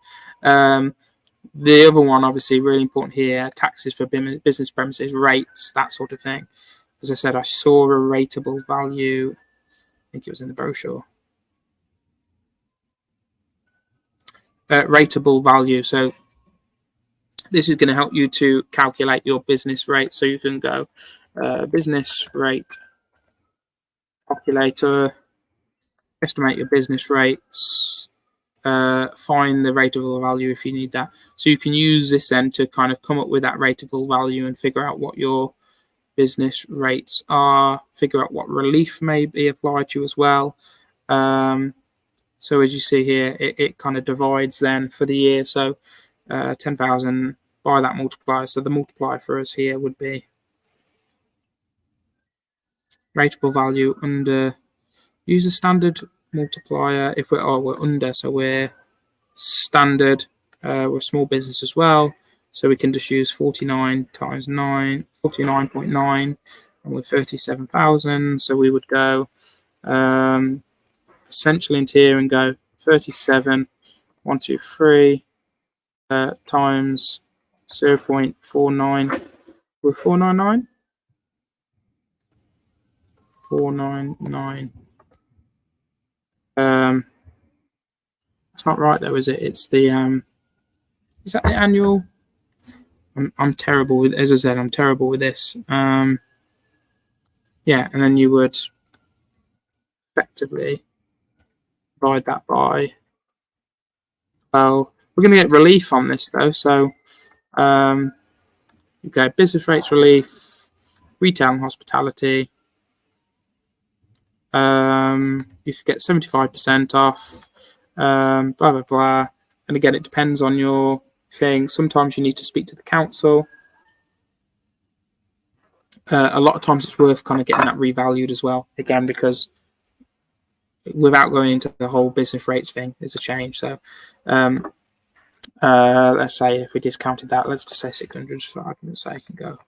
The other one, obviously, really important here, taxes for business premises, rates, that sort of thing. As I said, I saw a rateable value. I think it was in the brochure. Rateable value. So this is going to help you to calculate your business rate. So you can go business rate calculator, estimate your business rates, find the rateable value if you need that. So you can use this then to kind of come up with that rateable value and figure out what your business rates are, figure out what relief may be applied to you as well. So as you see here, it kind of divides then for the year. So 10,000 by that multiplier. So the multiplier for us here would be rateable value under, use a standard multiplier if we're under, so we're standard, we're a small business as well, so we can just use 49 times 9, 49.9, and we're 37,000, so we would go essentially into here and go 37 123 times 0.49, we're 499 499. It's not right though, is it? It's the is that the annual? I'm terrible with, as I said, I'm terrible with this. Yeah, and then you would effectively divide that by, well, we're going to get relief on this though. So you go business rates relief, retail and hospitality. You could get 75% off, blah blah blah, and again it depends on your thing. Sometimes you need to speak to the council. A lot of times it's worth kind of getting that revalued as well, again, because without going into the whole business rates thing, there's a change. So let's say if we discounted that, let's just say 600 for argument's sake, and go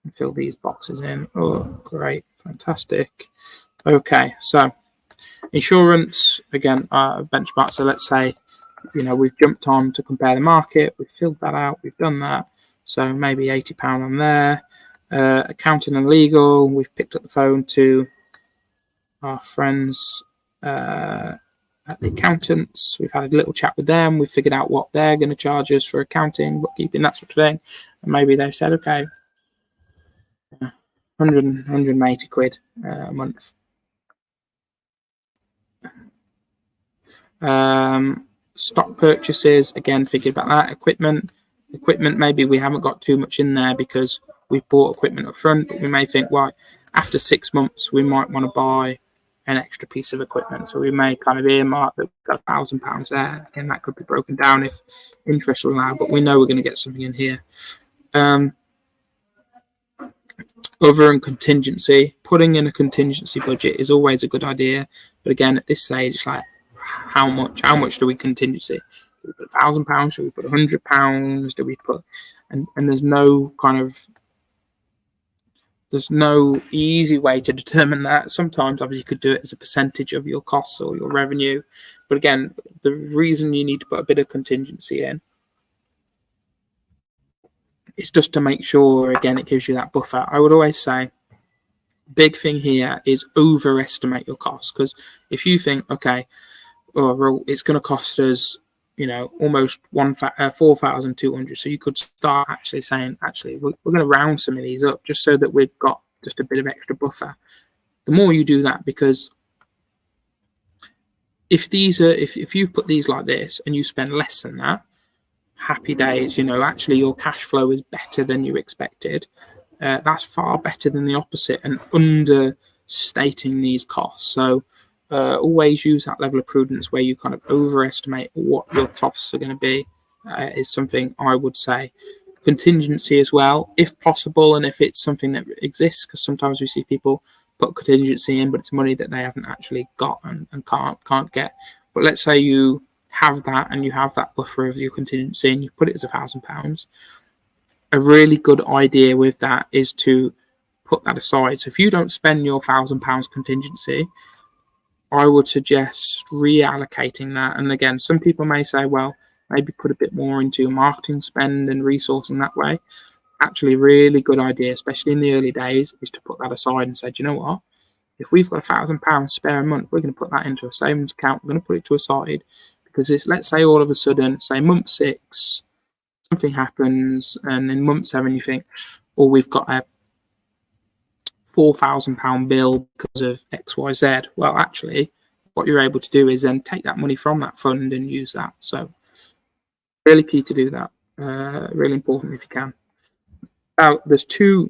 and fill these boxes in. Oh, great, fantastic. Okay, so insurance, again, benchmark. So let's say, you know, we've jumped on to compare the market, we've filled that out, we've done that. So maybe £80 on there. Accounting and legal, we've picked up the phone to our friends at the accountants. We've had a little chat with them. We've figured out what they're going to charge us for accounting, bookkeeping, that sort of thing. And maybe they've said, okay, 180 quid a month. Stock purchases, again, figured about that. Equipment, maybe we haven't got too much in there because we've bought equipment up front, but we may think, well, after 6 months, we might want to buy an extra piece of equipment. So we may kind of earmark that we've got £1,000 there. Again, that could be broken down if interest will allow, but we know we're going to get something in here. Other and contingency, putting in a contingency budget is always a good idea. But again, at this stage, it's like, how much do we contingency? Do we put £1,000? Do we put £100? Do we put, and there's no kind of, there's no easy way to determine that. Sometimes obviously you could do it as a percentage of your costs or your revenue, But again, the reason you need to put a bit of contingency in is just to make sure, again, it gives you that buffer. I would always say, big thing here is overestimate your costs, because if you think, okay, it's going to cost us, almost 4,200, so you could start actually saying, we're going to round some of these up just so that we've got just a bit of extra buffer. The more you do that, because if you've put these like this and you spend less than that, happy days, actually your cash flow is better than you expected. That's far better than the opposite and understating these costs. So always use that level of prudence where you kind of overestimate what your costs are going to be, is something I would say. Contingency as well, if possible, and if it's something that exists, because sometimes we see people put contingency in, but it's money that they haven't actually got and can't get. But let's say you have that and you have that buffer of your contingency and you put it as £1,000. A really good idea with that is to put that aside. So if you don't spend your £1,000 contingency, I would suggest reallocating that. And again, some people may say, well, maybe put a bit more into marketing spend and resourcing that way. Actually, really good idea, especially in the early days, is to put that aside and say, do you know what? If we've got £1,000 spare a month, we're going to put that into a savings account. We're going to put it to a side, because let's say all of a sudden, say month 6, something happens, and in month 7 you think, we've got a £4,000 bill because of XYZ. Well, actually, what you're able to do is then take that money from that fund and use that. So really key to do that. Really important if you can. Now, there's 2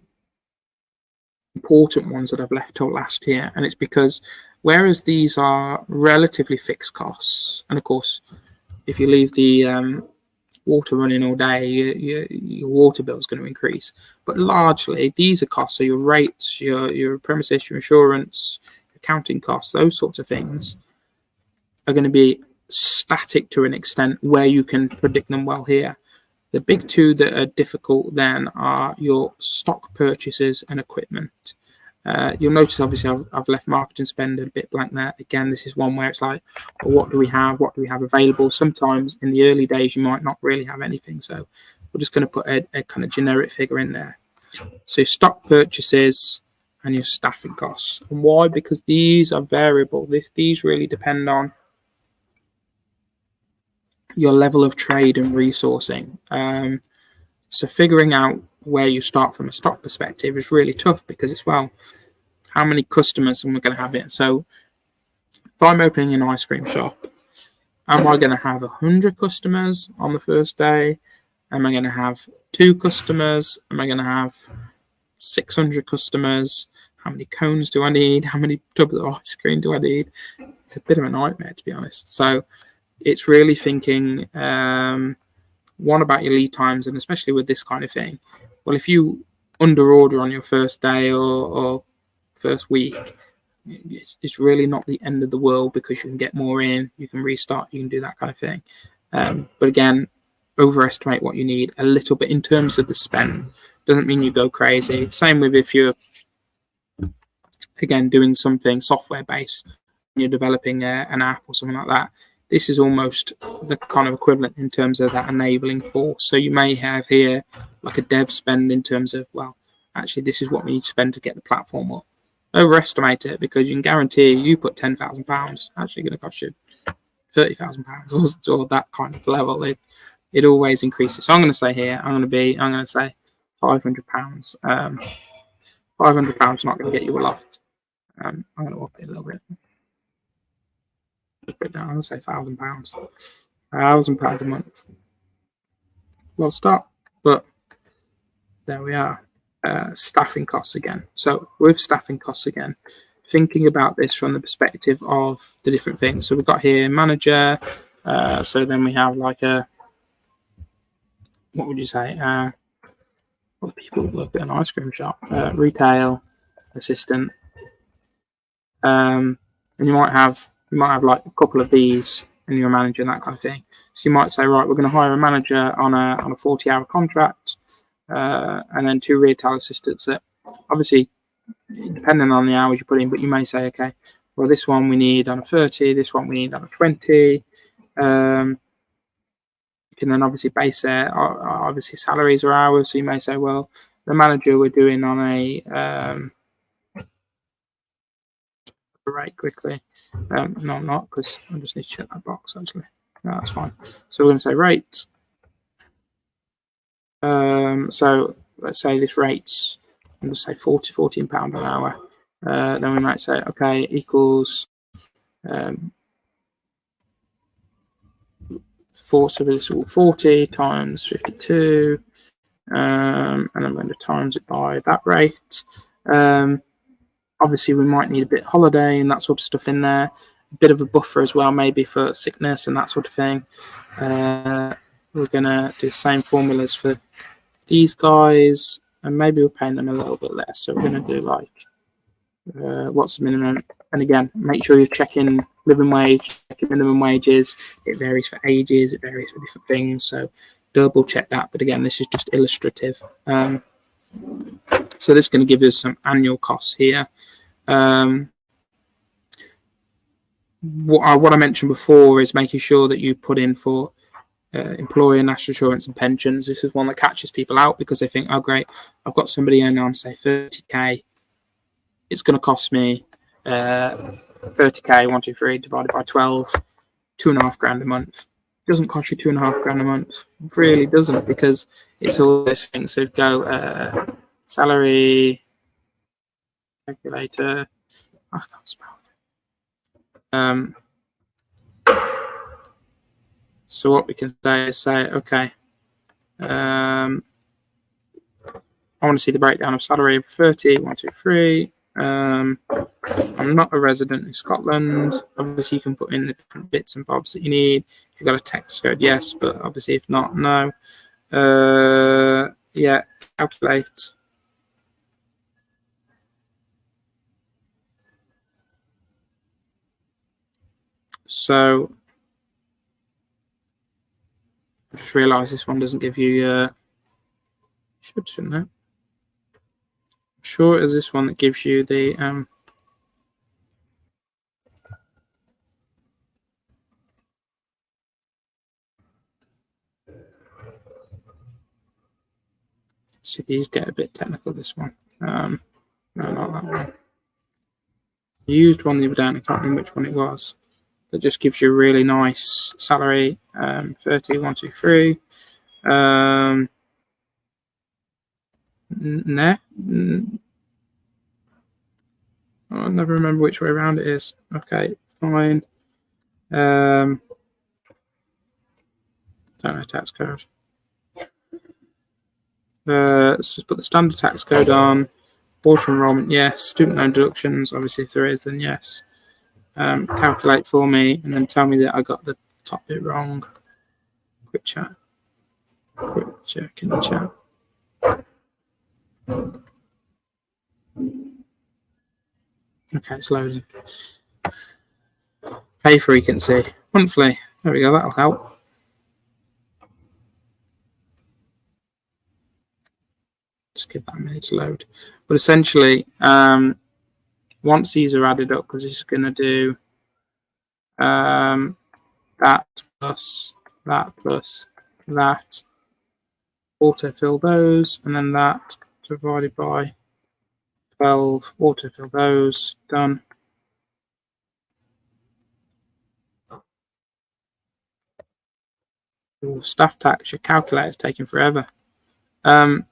important ones that I've left till last here, and it's because whereas these are relatively fixed costs, and of course, if you leave the water running all day, your water bill is going to increase. But largely, these are costs. So your rates, your premises, your insurance, accounting costs, those sorts of things are going to be static to an extent where you can predict them well here. The big 2 that are difficult then are your stock purchases and equipment. You'll notice, obviously, I've left marketing spend a bit blank there. Again, this is one where it's like, well, what do we have? What do we have available? Sometimes in the early days, you might not really have anything. So we're just going to put a kind of generic figure in there. So stock purchases and your staffing costs. And why? Because these are variable. These really depend on your level of trade and resourcing. So figuring out where you start from a stock perspective is really tough, because it's, well, how many customers am I going to have it? So if I'm opening an ice cream shop, am I going to have 100 customers on the first day? Am I going to have 2 customers? Am I going to have 600 customers? How many cones do I need? How many tubs of ice cream do I need? It's a bit of a nightmare, to be honest. So it's really thinking, one, about your lead times, and especially with this kind of thing. Well, if you under order on your first day or first week, it's really not the end of the world, because you can get more in, you can restart, you can do that kind of thing. But again, overestimate what you need a little bit in terms of the spend. Doesn't mean you go crazy. Same with if you're, again, doing something software based, and you're developing an app or something like that. This is almost the kind of equivalent in terms of that enabling force. So you may have here like a dev spend in terms of, well, actually, this is what we need to spend to get the platform up. Overestimate it, because you can guarantee you put £10,000, actually going to cost you £30,000 or that kind of level. It always increases. So I'm going to say here, I'm going to say £500. £500 is not going to get you a lot. I'm going to up it a little bit. Put it down. I'm going to say £1,000. £1,000 a month. Well, start, but there we are. Staffing costs again. So with staffing costs again, thinking about this from the perspective of the different things. So we've got here manager. So then we have like what would you say? Well, people who work at an ice cream shop, retail assistant, and you might have like a couple of these, and you're a manager and that kind of thing. So you might say, right, we're going to hire a manager on a 40-hour contract, and then 2 retail assistants that, obviously, depending on the hours you put in, but you may say, okay, well, this one we need on a 30, this one we need on a 20. You can then obviously base it, obviously salaries or hours. So you may say, well, the manager we're doing on a rate quickly. No, I'm not, because I just need to check that box actually. No, that's fine. So we're going to say rate. So let's say this rate's, I'm just say £14 an hour. Then we might say, okay, equals 40 times 52, and then we're going to times it by that rate. Obviously, we might need a bit of holiday and that sort of stuff in there, a bit of a buffer as well, maybe for sickness and that sort of thing. We're going to do the same formulas for these guys, and maybe we're paying them a little bit less. So we're going to do like, what's the minimum? And again, make sure you're checking living wage, checking minimum wages. It varies for ages, it varies for different things. So double check that. But again, this is just illustrative. So this is going to give us some annual costs here. What I mentioned before is making sure that you put in for employer national insurance and pensions. This is one that catches people out because they think, oh great, I've got somebody earning on say 30k, it's going to cost me 30k 123 divided by 12, £2.5 a month. It doesn't cost you £2.5 a month. It really doesn't, because it's all those things. So go salary calculator. I can't spell. So what we can say is okay, I want to see the breakdown of salary of 30, 123. I'm not a resident in Scotland. Obviously, you can put in the different bits and bobs that you need. If you've got a tax code, yes, but obviously, if not, no. Yeah, calculate. So I just realised this one doesn't give you. Shouldn't it? I'm sure it is this one that gives you the. See, these get a bit technical. This one. No, not that one. I used one the other day, and I can't remember which one it was. That just gives you a really nice salary. 30, 123. Nah. I'll never remember which way around it is. Okay, fine. Don't know tax code. Let's just put the standard tax code on. Auto enrollment, yes. Student loan deductions, obviously, if there is, then yes. Calculate for me, and then tell me that I got the top bit wrong. Quick chat. Quick check in the chat. Okay, it's loading. Pay frequency, monthly. There we go, that'll help. Just give that a minute to load. But essentially, once these are added up, because it's going to do that plus that plus that, autofill those, and then that divided by 12, autofill those, done. Ooh, staff tax, your calculator's taking forever. Now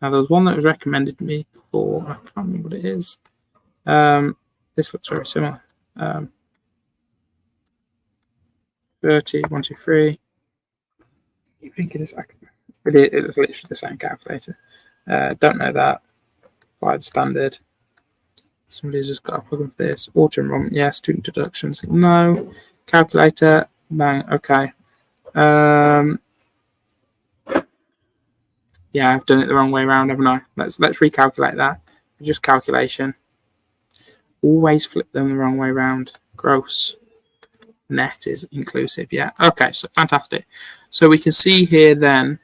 there was one that was recommended to me before, I can't remember what it is. This looks very similar. 30, 123. You think it is? It is literally the same calculator. Don't know that. Applied standard. Somebody's just got a plug in for this. Auto enrollment, yes. Student deductions, no. Calculator, bang. Okay. Yeah, I've done it the wrong way around, haven't I? Let's recalculate that. Just calculation. Always flip them the wrong way around. Gross. Net is inclusive. Yeah. Okay. So fantastic. So we can see here then.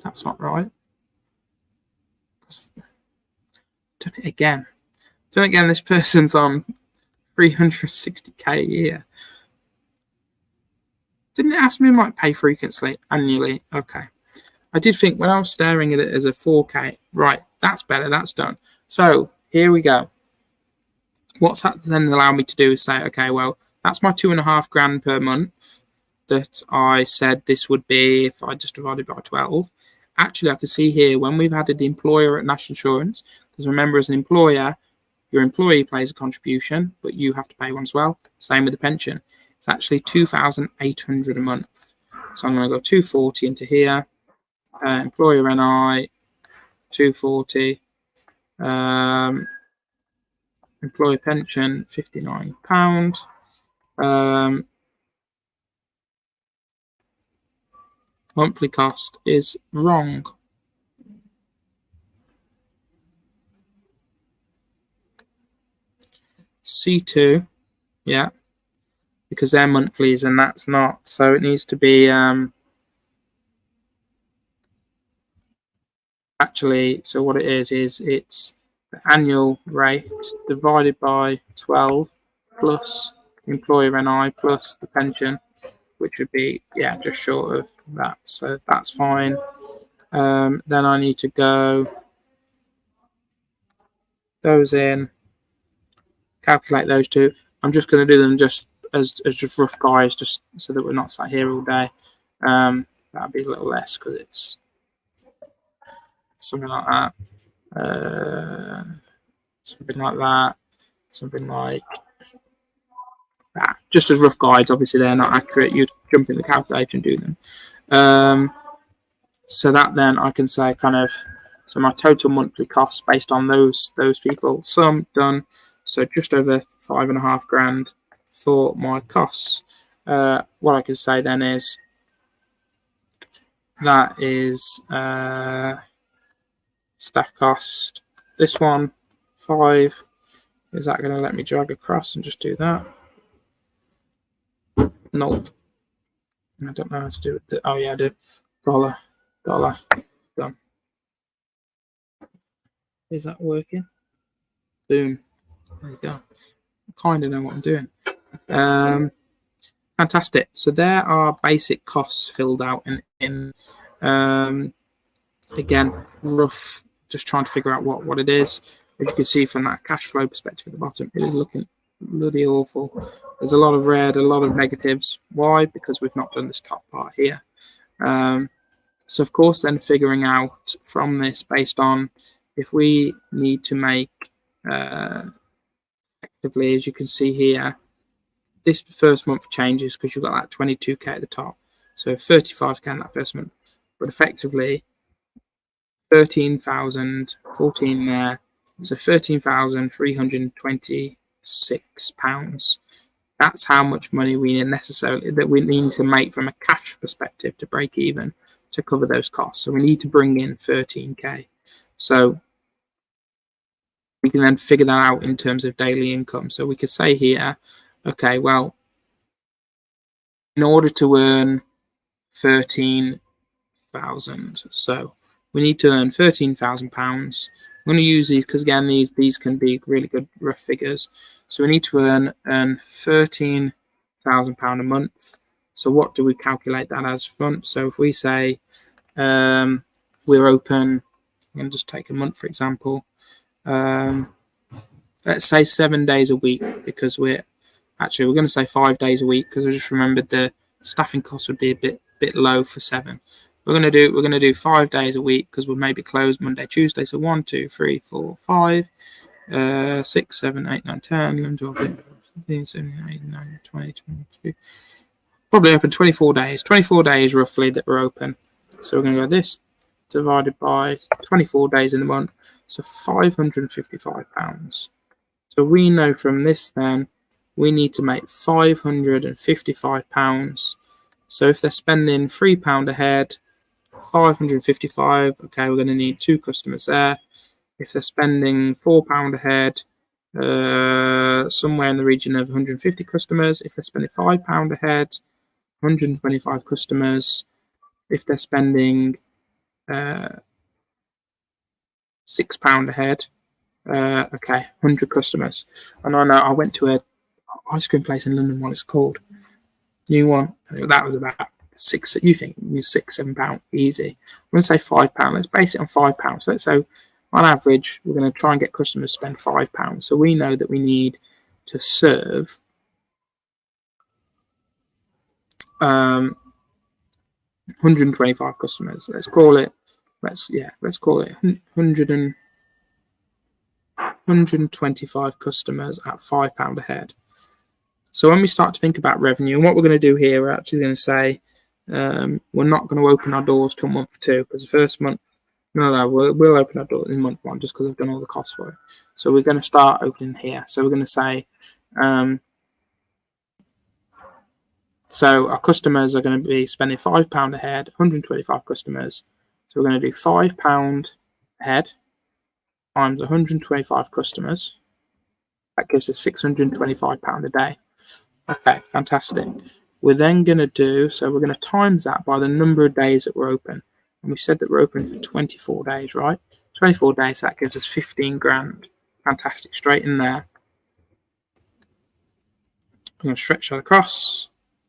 That's not right. Done it again. This person's on 360k a year. Didn't it ask me my pay frequency annually? Okay. I did think when I was staring at it as a 4k, right, that's better, that's done. So here we go. What's that then allow me to do is say, okay, well, that's my $2,500 per month that I said this would be if I just divided by 12. Actually, I can see here when we've added the employer at national insurance, because remember, as an employer, your employee pays a contribution, but you have to pay one as well. Same with the pension. It's actually $2,800 a month. So I'm going to go 240 into here. Employer NI, 240. Employer pension, £59. Monthly cost is wrong. C2, yeah, because they're monthlies and that's not. So it needs to be actually, so what it is it's the annual rate divided by 12 plus employer NI plus the pension, which would be, yeah, just short of that. So that's fine. Then I need to go those in, calculate those two. I'm just going to do them just as just rough guys, just so that we're not sat here all day. That'll be a little less because it's something like that. Something like that. Something like that. Just as rough guides. Obviously, they're not accurate. You'd jump in the calculator and do them. So that then I can say kind of, so my total monthly costs based on those people. Sum done. So just over $5,500 for my costs. What I can say then is that is staff cost. This one, 5. Is that going to let me drag across and just do that? Nope. I don't know how to do it. Oh yeah, I do. Dollar. Done. Is that working? Boom. There you go. I kind of know what I'm doing. Fantastic. So there are basic costs filled out in again, rough, just trying to figure out what it is. As you can see from that cash flow perspective at the bottom, it is looking bloody awful. There's a lot of red, a lot of negatives. Why? Because we've not done this top part here. So of course, then figuring out from this based on if we need to make effectively, as you can see here, this first month changes because you've got that 22k at the top. So 35k in that first month, but effectively 13,000, 14 there. So £13,326. That's how much money we need to make from a cash perspective to break even to cover those costs. So we need to bring in 13k. So we can then figure that out in terms of daily income. So we could say here, okay, well, in order to earn 13,000, so we need to earn £13,000. I'm going to use these because again, these can be really good rough figures. So we need to earn £13,000 a month. So what do we calculate that as month? So if we say we're open, I'm going to just take a month for example. Let's say 7 days a week because we're going to say 5 days a week because I just remembered the staffing costs would be a bit low for 7. We're going to do 5 days a week because we'll maybe close Monday, Tuesday. So 1, 2, 3, 4, 5, 6, 7, 8, 9, 10, 11, 12, 13, 17, 18, 19, 20, 22. Probably open 24 days. 24 days roughly that we're open. So we're going to go this divided by 24 days in the month. So £555. So we know from this then we need to make £555. So if they're spending £3 a head, 555, okay, we're going to need 2 customers there. If they're spending £4 a head, somewhere in the region of 150 customers. If they're spending £5 a head, 125 customers. If they're spending £6 a head. Okay, 100 customers. And I know I went to a ice cream place in London. What it's called? New one. That was about £6. You think £6-7 easy? I'm going to say £5. Let's base it on £5. So on average, we're going to try and get customers to spend £5. So we know that we need to serve 125 customers. Let's call it 125 customers at £5 a head. So when we start to think about revenue, and what we're going to do here, we're actually going to say we're not going to open our doors till month 2, because the first month, we'll open our doors in month 1 just because I've done all the costs for it. So we're going to start opening here. So we're going to say, so our customers are going to be spending £5 a head, 125 customers. So we're going to do £5 a head times 125 customers. That gives us £625 a day. Okay, fantastic. We're then going to do, so we're going to times that by the number of days that we're open. And we said that we're open for 24 days, right? 24 days, that gives us 15 grand. Fantastic, straight in there. I'm going to stretch that across.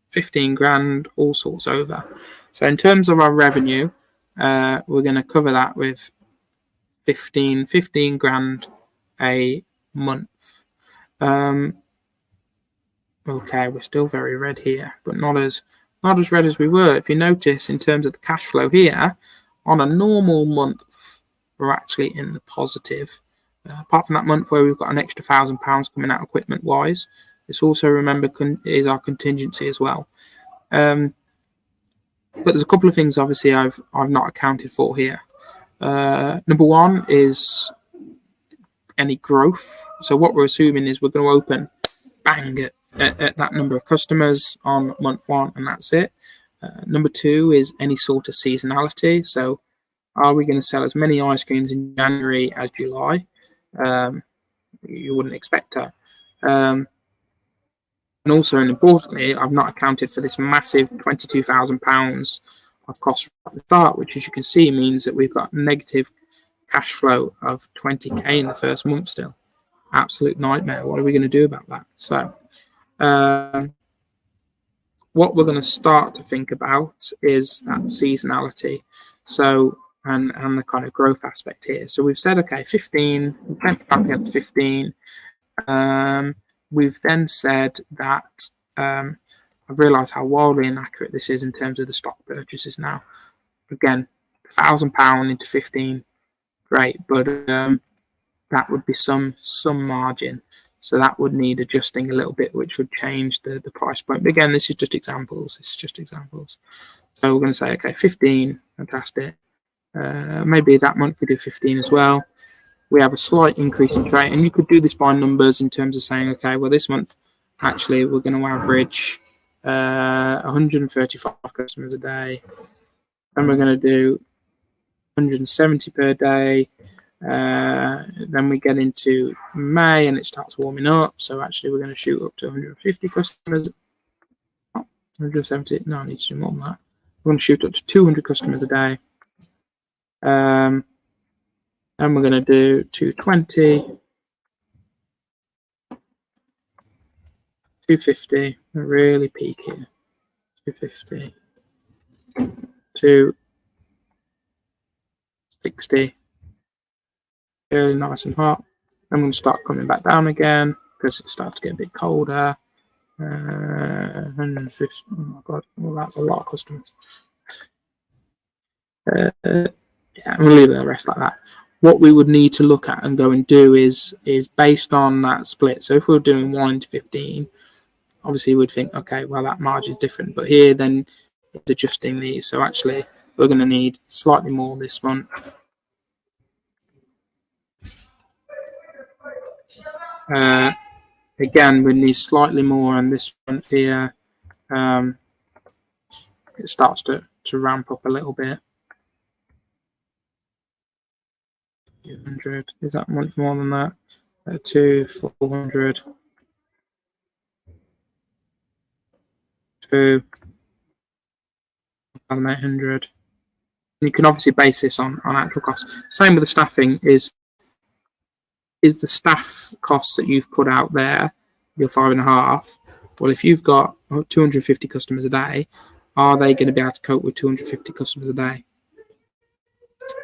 15 grand, all sorts over. So in terms of our revenue, we're going to cover that with 15 grand a month. Okay, we're still very red here, but not as red as we were. If you notice, in terms of the cash flow here, on a normal month, we're actually in the positive. Apart from that month where we've got an extra £1,000 coming out equipment wise, this also, remember, is our contingency as well. But there's a couple of things obviously I've not accounted for here. Number one is any growth. So what we're assuming is we're going to open bang at that number of customers on month 1, and that's it. Number 2 is any sort of seasonality. So are we going to sell as many ice creams in January as July? You wouldn't expect that. And also, and importantly, I've not accounted for this massive £22,000 of costs at the start, which, as you can see, means that we've got negative cash flow of 20k in the first month still. Absolute nightmare. What are we going to do about that? So what we're going to start to think about is that seasonality. So and the kind of growth aspect here. So we've said, okay, 15, we're back at 15. We've then said that I've realised how wildly inaccurate this is in terms of the stock purchases now. Again, £1,000 into 15, great, but that would be some margin. So that would need adjusting a little bit, which would change the price point. But again, this is just examples. So we're going to say, okay, 15, fantastic. Maybe that month we do 15 as well. We have a slight increase in trade, and you could do this by numbers in terms of saying, okay, well, this month actually we're going to average 135 customers a day, and we're going to do 170 per day. Then we get into May and it starts warming up, so actually we're going to shoot up to 150 customers. 170, no, I need to do more than that. We're going to shoot up to 200 customers a day. And we're going to do 220, 250, really peak here, 250, 260, really nice and hot. I'm going to start coming back down again because it starts to get a bit colder. 150, oh my god, well, that's a lot of customers. Yeah, I'm going to leave the rest like that. What we would need to look at and go and do is based on that split. So if we were doing 1 into 15, obviously we'd think, okay, well, that margin is different. But here, then, it's adjusting these. So actually, we're going to need slightly more this month. Again, we need slightly more on this month here. It starts to ramp up a little bit. 200, is that much more than that? 400, 2, 800, You can obviously base this on actual costs. Same with the staffing is the staff costs that you've put out there, your 5.5. Well, if you've got 250 customers a day, are they going to be able to cope with 250 customers a day?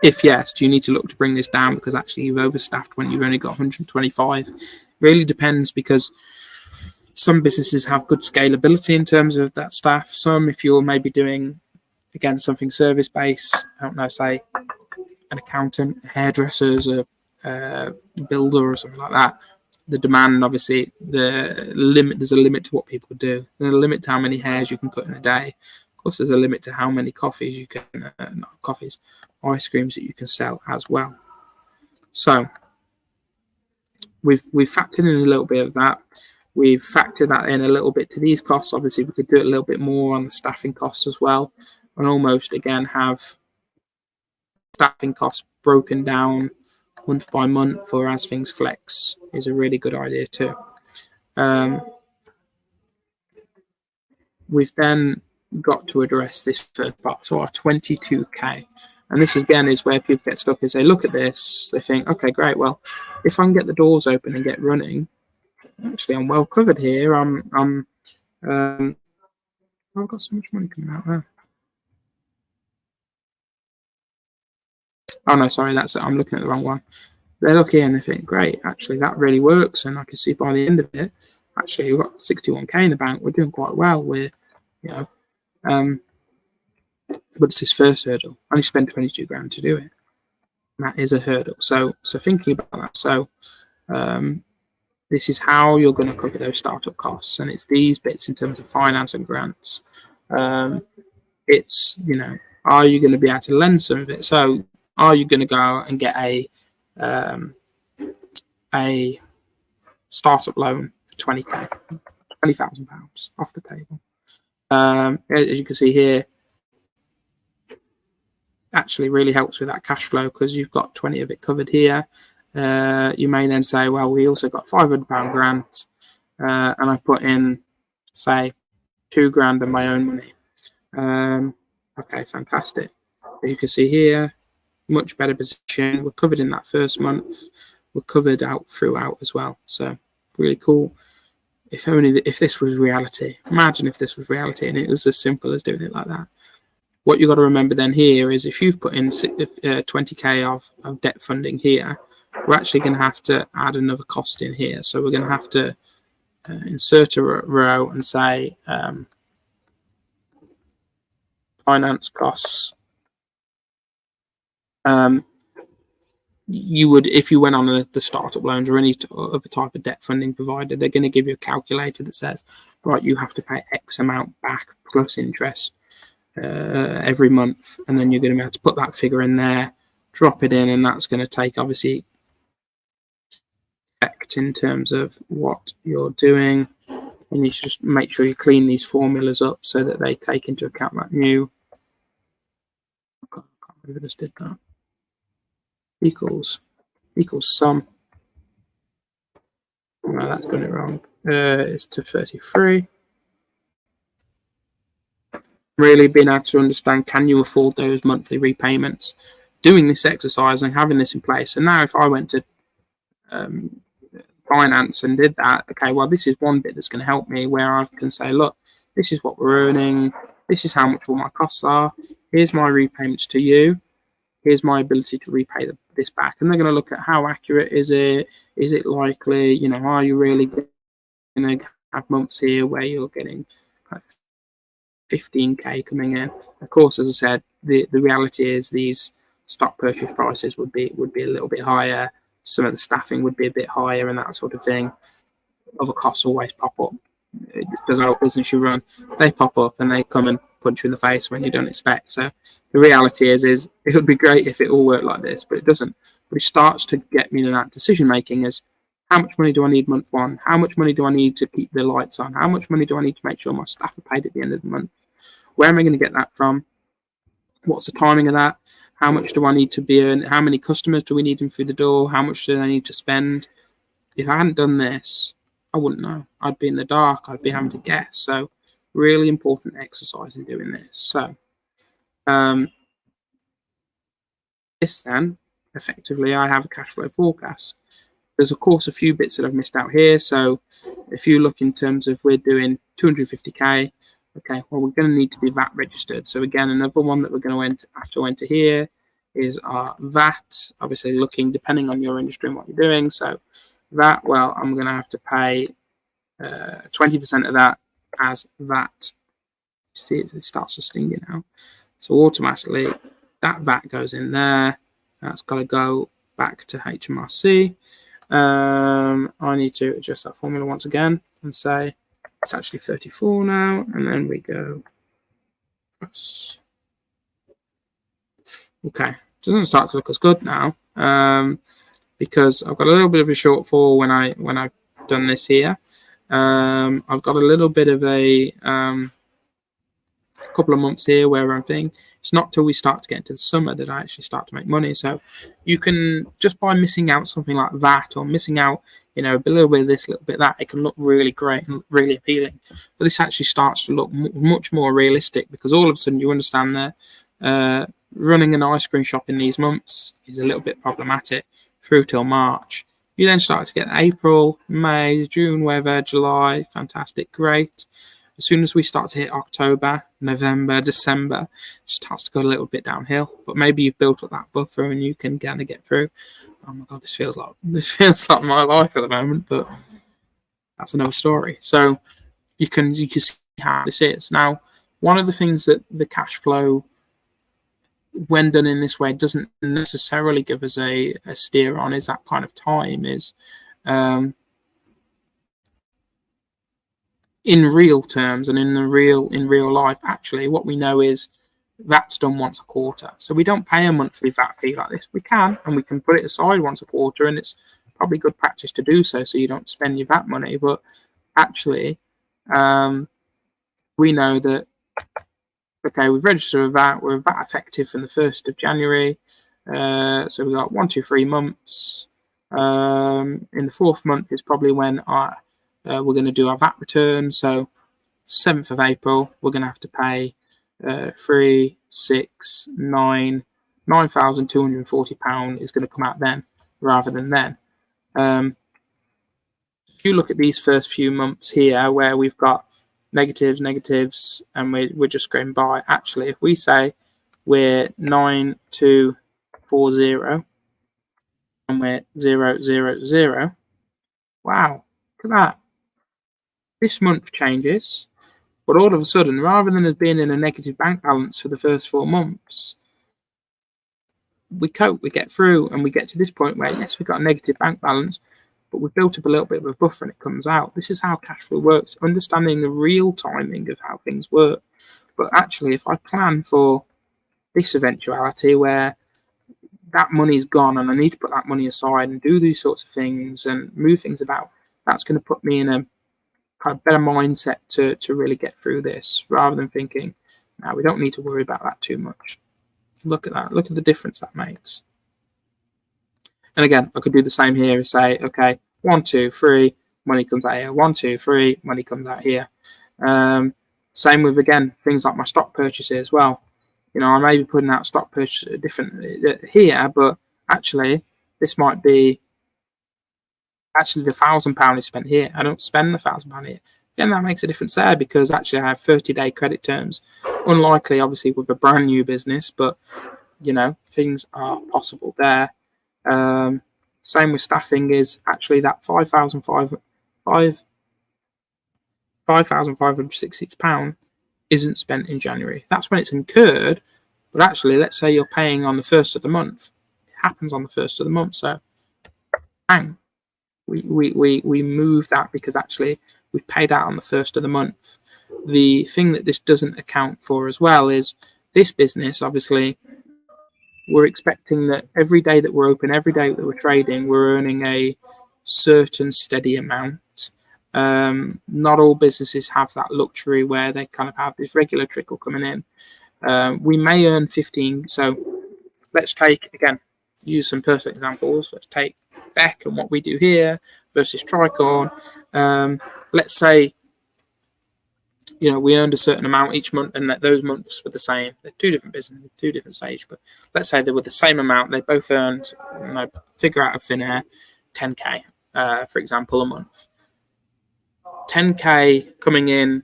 If yes, do you need to look to bring this down because actually you've overstaffed when you've only got 125? Really depends, because some businesses have good scalability in terms of that staff. Some, if you're maybe doing, again, something service based, I don't know, say an accountant, hairdressers, a builder or something like that, the demand, obviously, there's a limit to what people do. There's a limit to how many hairs you can cut in a day. Of course, there's a limit to how many coffees you can, ice creams that you can sell as well. So we've factored in a little bit of that. We've factored that in a little bit to these costs. Obviously, we could do it a little bit more on the staffing costs as well, and almost, again, have staffing costs broken down month by month, or as things flex, is a really good idea too. We've then got to address this first part, so our 22k. And this again is where people get stuck, is they look at this, they think, okay, great, well, if I can get the doors open and get running, actually I'm well covered here. I've got so much money coming out there. Oh no, sorry, that's it. I'm looking at the wrong one. They look here and they think, great, actually that really works, and I can see by the end of it, actually we've got 61k in the bank. We're doing quite well. We're, but it's this first hurdle. I only spent 22 grand to do it. And that is a hurdle. So thinking about that. So this is how you're going to cover those startup costs, and it's these bits in terms of finance and grants. It's, are you going to be able to lend some of it? So are you going to go and get a startup loan for 20k, £20,000 off the table? As you can see here, actually really helps with that cash flow, because you've got 20 of it covered here. You may then say, well, we also got £500 grant, and I put in, say, £2,000 of my own money. Okay, fantastic. As you can see here, much better position. We're covered in that first month. We're covered out throughout as well. So really cool. If this was reality, imagine if this was reality and it was as simple as doing it like that. What you've got to remember then here is, if you've put in 20k of debt funding here, we're actually going to have to add another cost in here. So we're going to have to insert a row and say finance costs. You would, if you went on the startup loans or any other type of debt funding provider, they're going to give you a calculator that says, right, you have to pay X amount back plus interest every month, and then you're going to be able to put that figure in there, drop it in, and that's going to take, obviously, effect in terms of what you're doing. And you should just make sure you clean these formulas up so that they take into account that new. I can't believe I just did that. Equals sum. No, that's got it wrong. It's to 33. Really being able to understand, can you afford those monthly repayments? Doing this exercise and having this in place. And now if I went to finance and did that, okay, well, this is one bit that's going to help me, where I can say, look, this is what we're earning. This is how much all my costs are. Here's my repayments to you. Here's my ability to repay this back. And they're going to look at how accurate is it? Is it likely? Are you really going to have months here where you're getting 15k coming in? Of course, as I said, the reality is these stock purchase prices would be a little bit higher. Some of the staffing would be a bit higher and that sort of thing. Other costs always pop up. It doesn't matter what business you run, they pop up and they come and punch you in the face when you don't expect. So the reality is it would be great if it all worked like this, but it doesn't. But it starts to get me to that decision making is, how much money do I need month one? How much money do I need to keep the lights on? How much money do I need to make sure my staff are paid at the end of the month? Where am I going to get that from? What's the timing of that? How much do I need to be earning? How many customers do we need in through the door? How much do I need to spend? If I hadn't done this, I wouldn't know. I'd be in the dark. I'd be having to guess. So really important exercise in doing this. So this then, effectively, I have a cash flow forecast. There's, of course, a few bits that I've missed out here. So if you look in terms of we're doing 250K, okay, well, we're going to need to be VAT registered. So again, another one that we're going to have to enter here is our VAT, obviously looking depending on your industry and what you're doing. So that, well, I'm going to have to pay 20% of that as VAT. See, it starts to sting you now. So automatically, that VAT goes in there. That's got to go back to HMRC. I need to adjust that formula once again and say it's actually 34 now, and then we go plus. Okay, it doesn't start to look as good now because I've got a little bit of a shortfall when I've done this here. I've got a little bit of a couple of months here where I'm thinking it's not till we start to get into the summer that I actually start to make money. So you can, just by missing out something like that, or missing out, a little bit of this, a little bit of that, it can look really great and really appealing. But this actually starts to look much more realistic, because all of a sudden you understand that running an ice cream shop in these months is a little bit problematic through till March. You then start to get April, May, June weather, July, fantastic, great. As soon as we start to hit October, November, December, it starts to go a little bit downhill. But maybe you've built up that buffer and you can kind of get through. Oh my God, this feels like my life at the moment, but that's another story. So you can see how this is. Now, one of the things that the cash flow, when done in this way, doesn't necessarily give us a steer on is that kind of time is in real terms and in real life. Actually, what we know is that's done once a quarter. So we don't pay a monthly VAT fee like this. We can, and we can put it aside once a quarter, and it's probably good practice to do so you don't spend your VAT money. But actually, we know that, okay, we've registered with VAT, we're VAT effective from the 1st of January. So we've got 1, 2, 3 months. In the 4th month is probably when we're going to do our VAT return. So 7th of April, we're going to have to pay £3, 6, 9, £9,240 is going to come out then rather than then. If you look at these first few months here where we've got negatives, and we're just going by, actually, if we say we're 9240 and we're 000, wow, look at that. This month changes, but all of a sudden, rather than us being in a negative bank balance for the first 4 months, we cope, we get through, and we get to this point where, yes, we've got a negative bank balance, but we've built up a little bit of a buffer and it comes out. This is how cash flow works, understanding the real timing of how things work. But actually, if I plan for this eventuality where that money's gone and I need to put that money aside and do these sorts of things and move things about, that's going to put me in a kind of better mindset to really get through this, rather than thinking, no, we don't need to worry about that too much. Look at that. Look at the difference that makes. And again, I could do the same here and say, okay, 1, 2, 3, money comes out here. 1, 2, 3, money comes out here. Same with, again, things like my stock purchases as well. I may be putting out stock purchase different here, but actually, this might be actually the £1,000 is spent here. I don't spend the £1,000 here. Again, that makes a difference there, because actually I have 30-day credit terms. Unlikely, obviously, with a brand new business, but things are possible there. Same with staffing, is actually that £5,566 isn't spent in January. That's when it's incurred, but actually, let's say you're paying on the 1st of the month. It happens on the 1st of the month, so bang, we move that, because actually we paid out on the 1st of the month. The thing that this doesn't account for as well is this business, obviously, we're expecting that every day that we're open, every day that we're trading, we're earning a certain steady amount. Not all businesses have that luxury where they kind of have this regular trickle coming in. We may earn 15. So let's take, again, use some personal examples. Let's take BEC and what we do here versus Tricorn. Let's say we earned a certain amount each month, and that those months were the same. They're two different businesses, two different stages, but let's say they were the same amount. They both earned, figure out of thin air, 10K, for example, a month. 10K coming in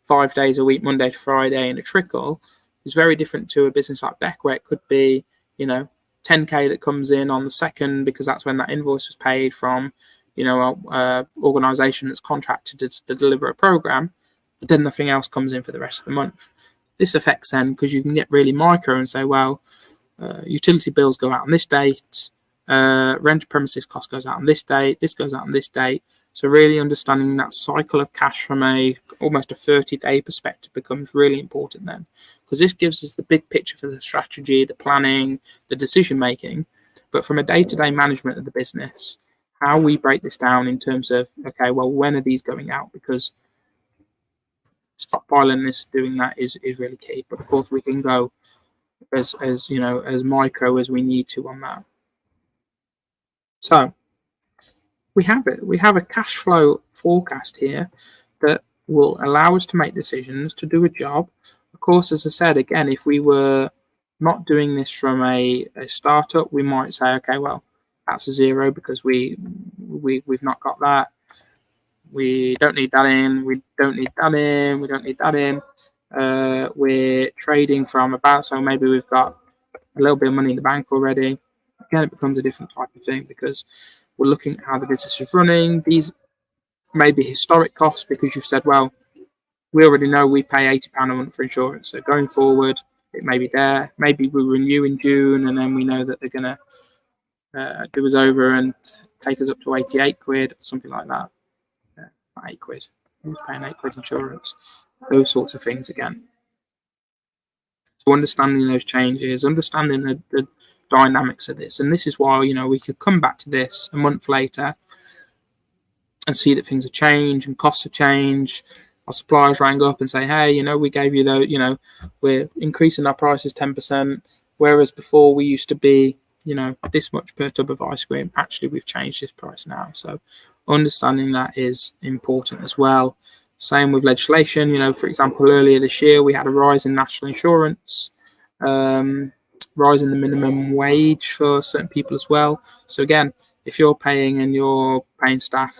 5 days a week, Monday to Friday, in a trickle is very different to a business like BEC, where it could be, 10K that comes in on the 2nd because that's when that invoice was paid from, an organisation that's contracted to deliver a program, but then nothing else comes in for the rest of the month. This affects then, because you can get really micro and say, well, utility bills go out on this date, rent premises cost goes out on this date, this goes out on this date. So really understanding that cycle of cash from almost a 30-day perspective becomes really important then, because this gives us the big picture for the strategy, the planning, the decision making. But from a day-to-day management of the business, how we break this down in terms of, okay, well, when are these going out? Because stockpiling this, doing that is really key. But of course, we can go as micro as we need to on that. So we have it. We have a cash flow forecast here that will allow us to make decisions, to do a job. Of course, as I said, again, if we were not doing this from a startup, we might say, okay, well, that's a zero because we've not got that. We don't need that in. We don't need that in. We don't need that in. We're trading from about, so maybe we've got a little bit of money in the bank already. Again, it becomes a different type of thing because we're looking at how the business is running. These may be historic costs because you've said, well, we already know we pay £80 a month for insurance. So going forward, it may be there. Maybe we renew in June and then we know that they're going to do us over and take us up to 88 quid or something like that. Not 8 quid. Who's paying 8 quid insurance? Those sorts of things again. So understanding those changes, understanding the dynamics of this. And this is why, we could come back to this a month later and see that things have changed and costs have changed. Our suppliers rang up and say, hey, we gave you we're increasing our prices 10%, whereas before we used to be, this much per tub of ice cream. Actually, we've changed this price now. So understanding that is important as well. Same with legislation. For example, earlier this year, we had a rise in national insurance, rise in the minimum wage for certain people as well. So again, if you're paying staff,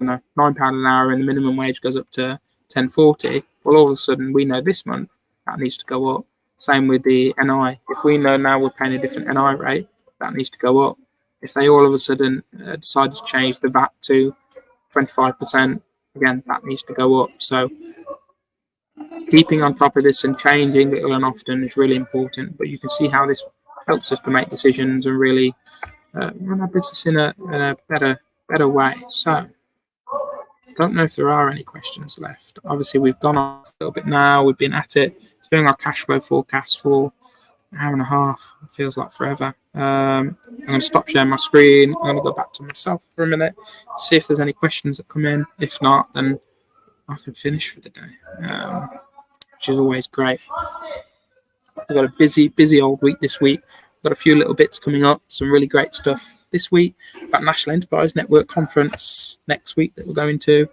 £9 an hour and the minimum wage goes up to £10.40, well, all of a sudden we know this month that needs to go up. Same with the NI. If we know now we're paying a different NI rate, that needs to go up. If they all of a sudden decide to change the VAT to 25%, again, that needs to go up. So keeping on top of this and changing little and often is really important. But you can see how this helps us to make decisions and really run our business in a better way. So I don't know if there are any questions left. Obviously, we've gone on a little bit now. We've been at it, doing our cash flow forecast for an hour and a half. It feels like forever. I'm going to stop sharing my screen. I'm going to go back to myself for a minute, see if there's any questions that come in. If not, then I can finish for the day, which is always great. We've got a busy old week this week. We've got a few little bits coming up, some really great stuff this week. We've got National Enterprise Network Conference next week that we're going to,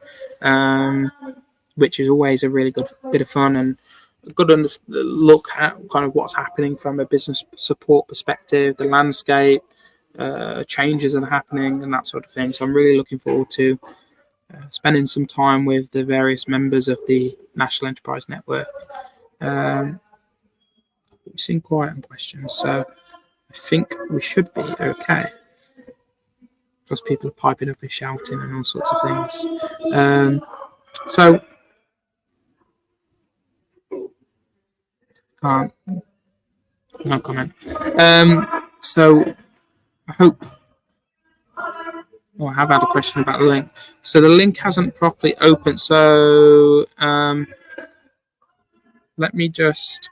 which is always a really good bit of fun and a good look at kind of what's happening from a business support perspective, the landscape, changes that are happening and that sort of thing. So I'm really looking forward to spending some time with the various members of the National Enterprise Network. We've seen quiet on questions, so I think we should be okay. Plus people are piping up and shouting and all sorts of things. So no comment. So I hope. Oh, I have had a question about the link. So the link hasn't properly opened. So let me just.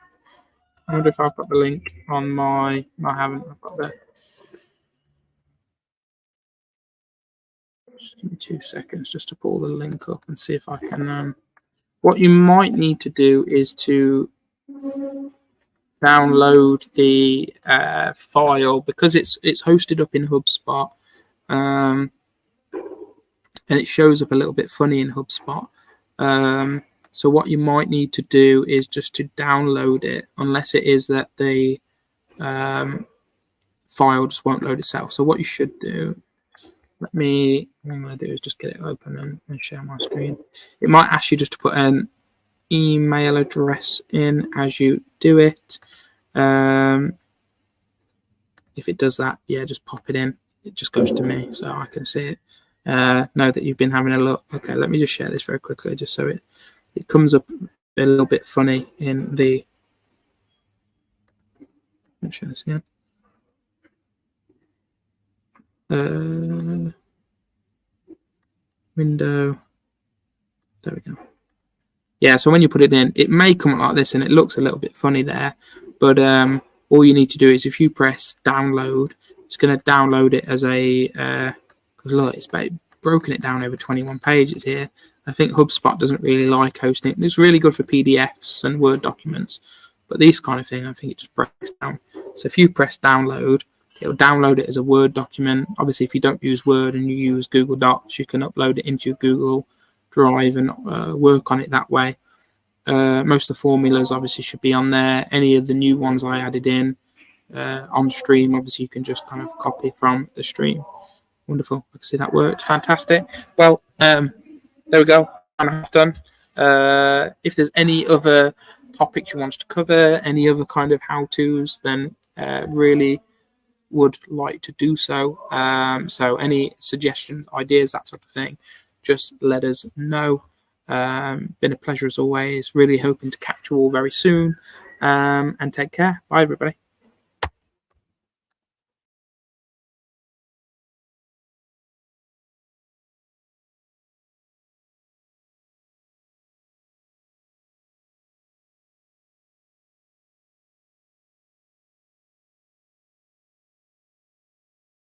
I wonder if I've got the link on my. No, I haven't. I've got the. Just give me 2 seconds just to pull the link up and see if I can. What you might need to do is to download the file because it's hosted up in HubSpot, and it shows up a little bit funny in HubSpot. So what you might need to do is just to download it, unless it is that the file just won't load itself. So what you should do, what I'm going to do is just get it open and share my screen. It might ask you just to put an email address in as you do it. If it does that, yeah, just pop it in. It just goes to me so I can see it. Know that you've been having a look. Okay, let me just share this very quickly just so it comes up a little bit funny in the... Let me share this again. Window. There we go. Yeah, so when you put it in, it may come up like this and it looks a little bit funny there, but all you need to do is if you press download, it's going to download it as a, because look, it's broken it down over 21 pages here. I think HubSpot doesn't really like hosting it. It's really good for PDFs and Word documents, but these kind of thing, I think it just breaks down. So if you press download, it'll download it as a Word document. Obviously, if you don't use Word and you use Google Docs, you can upload it into your Google Drive and work on it that way. Most of the formulas obviously should be on there. Any of the new ones I added in on stream, obviously you can just kind of copy from the stream. Wonderful. I can see that worked. Fantastic. Well, there we go. I'm half done. If there's any other topics you want to cover, any other kind of how-tos, then really would like to do so. So any suggestions, ideas, that sort of thing, just let us know. Been a pleasure as always. Really hoping to catch you all very soon. And take care. Bye, everybody.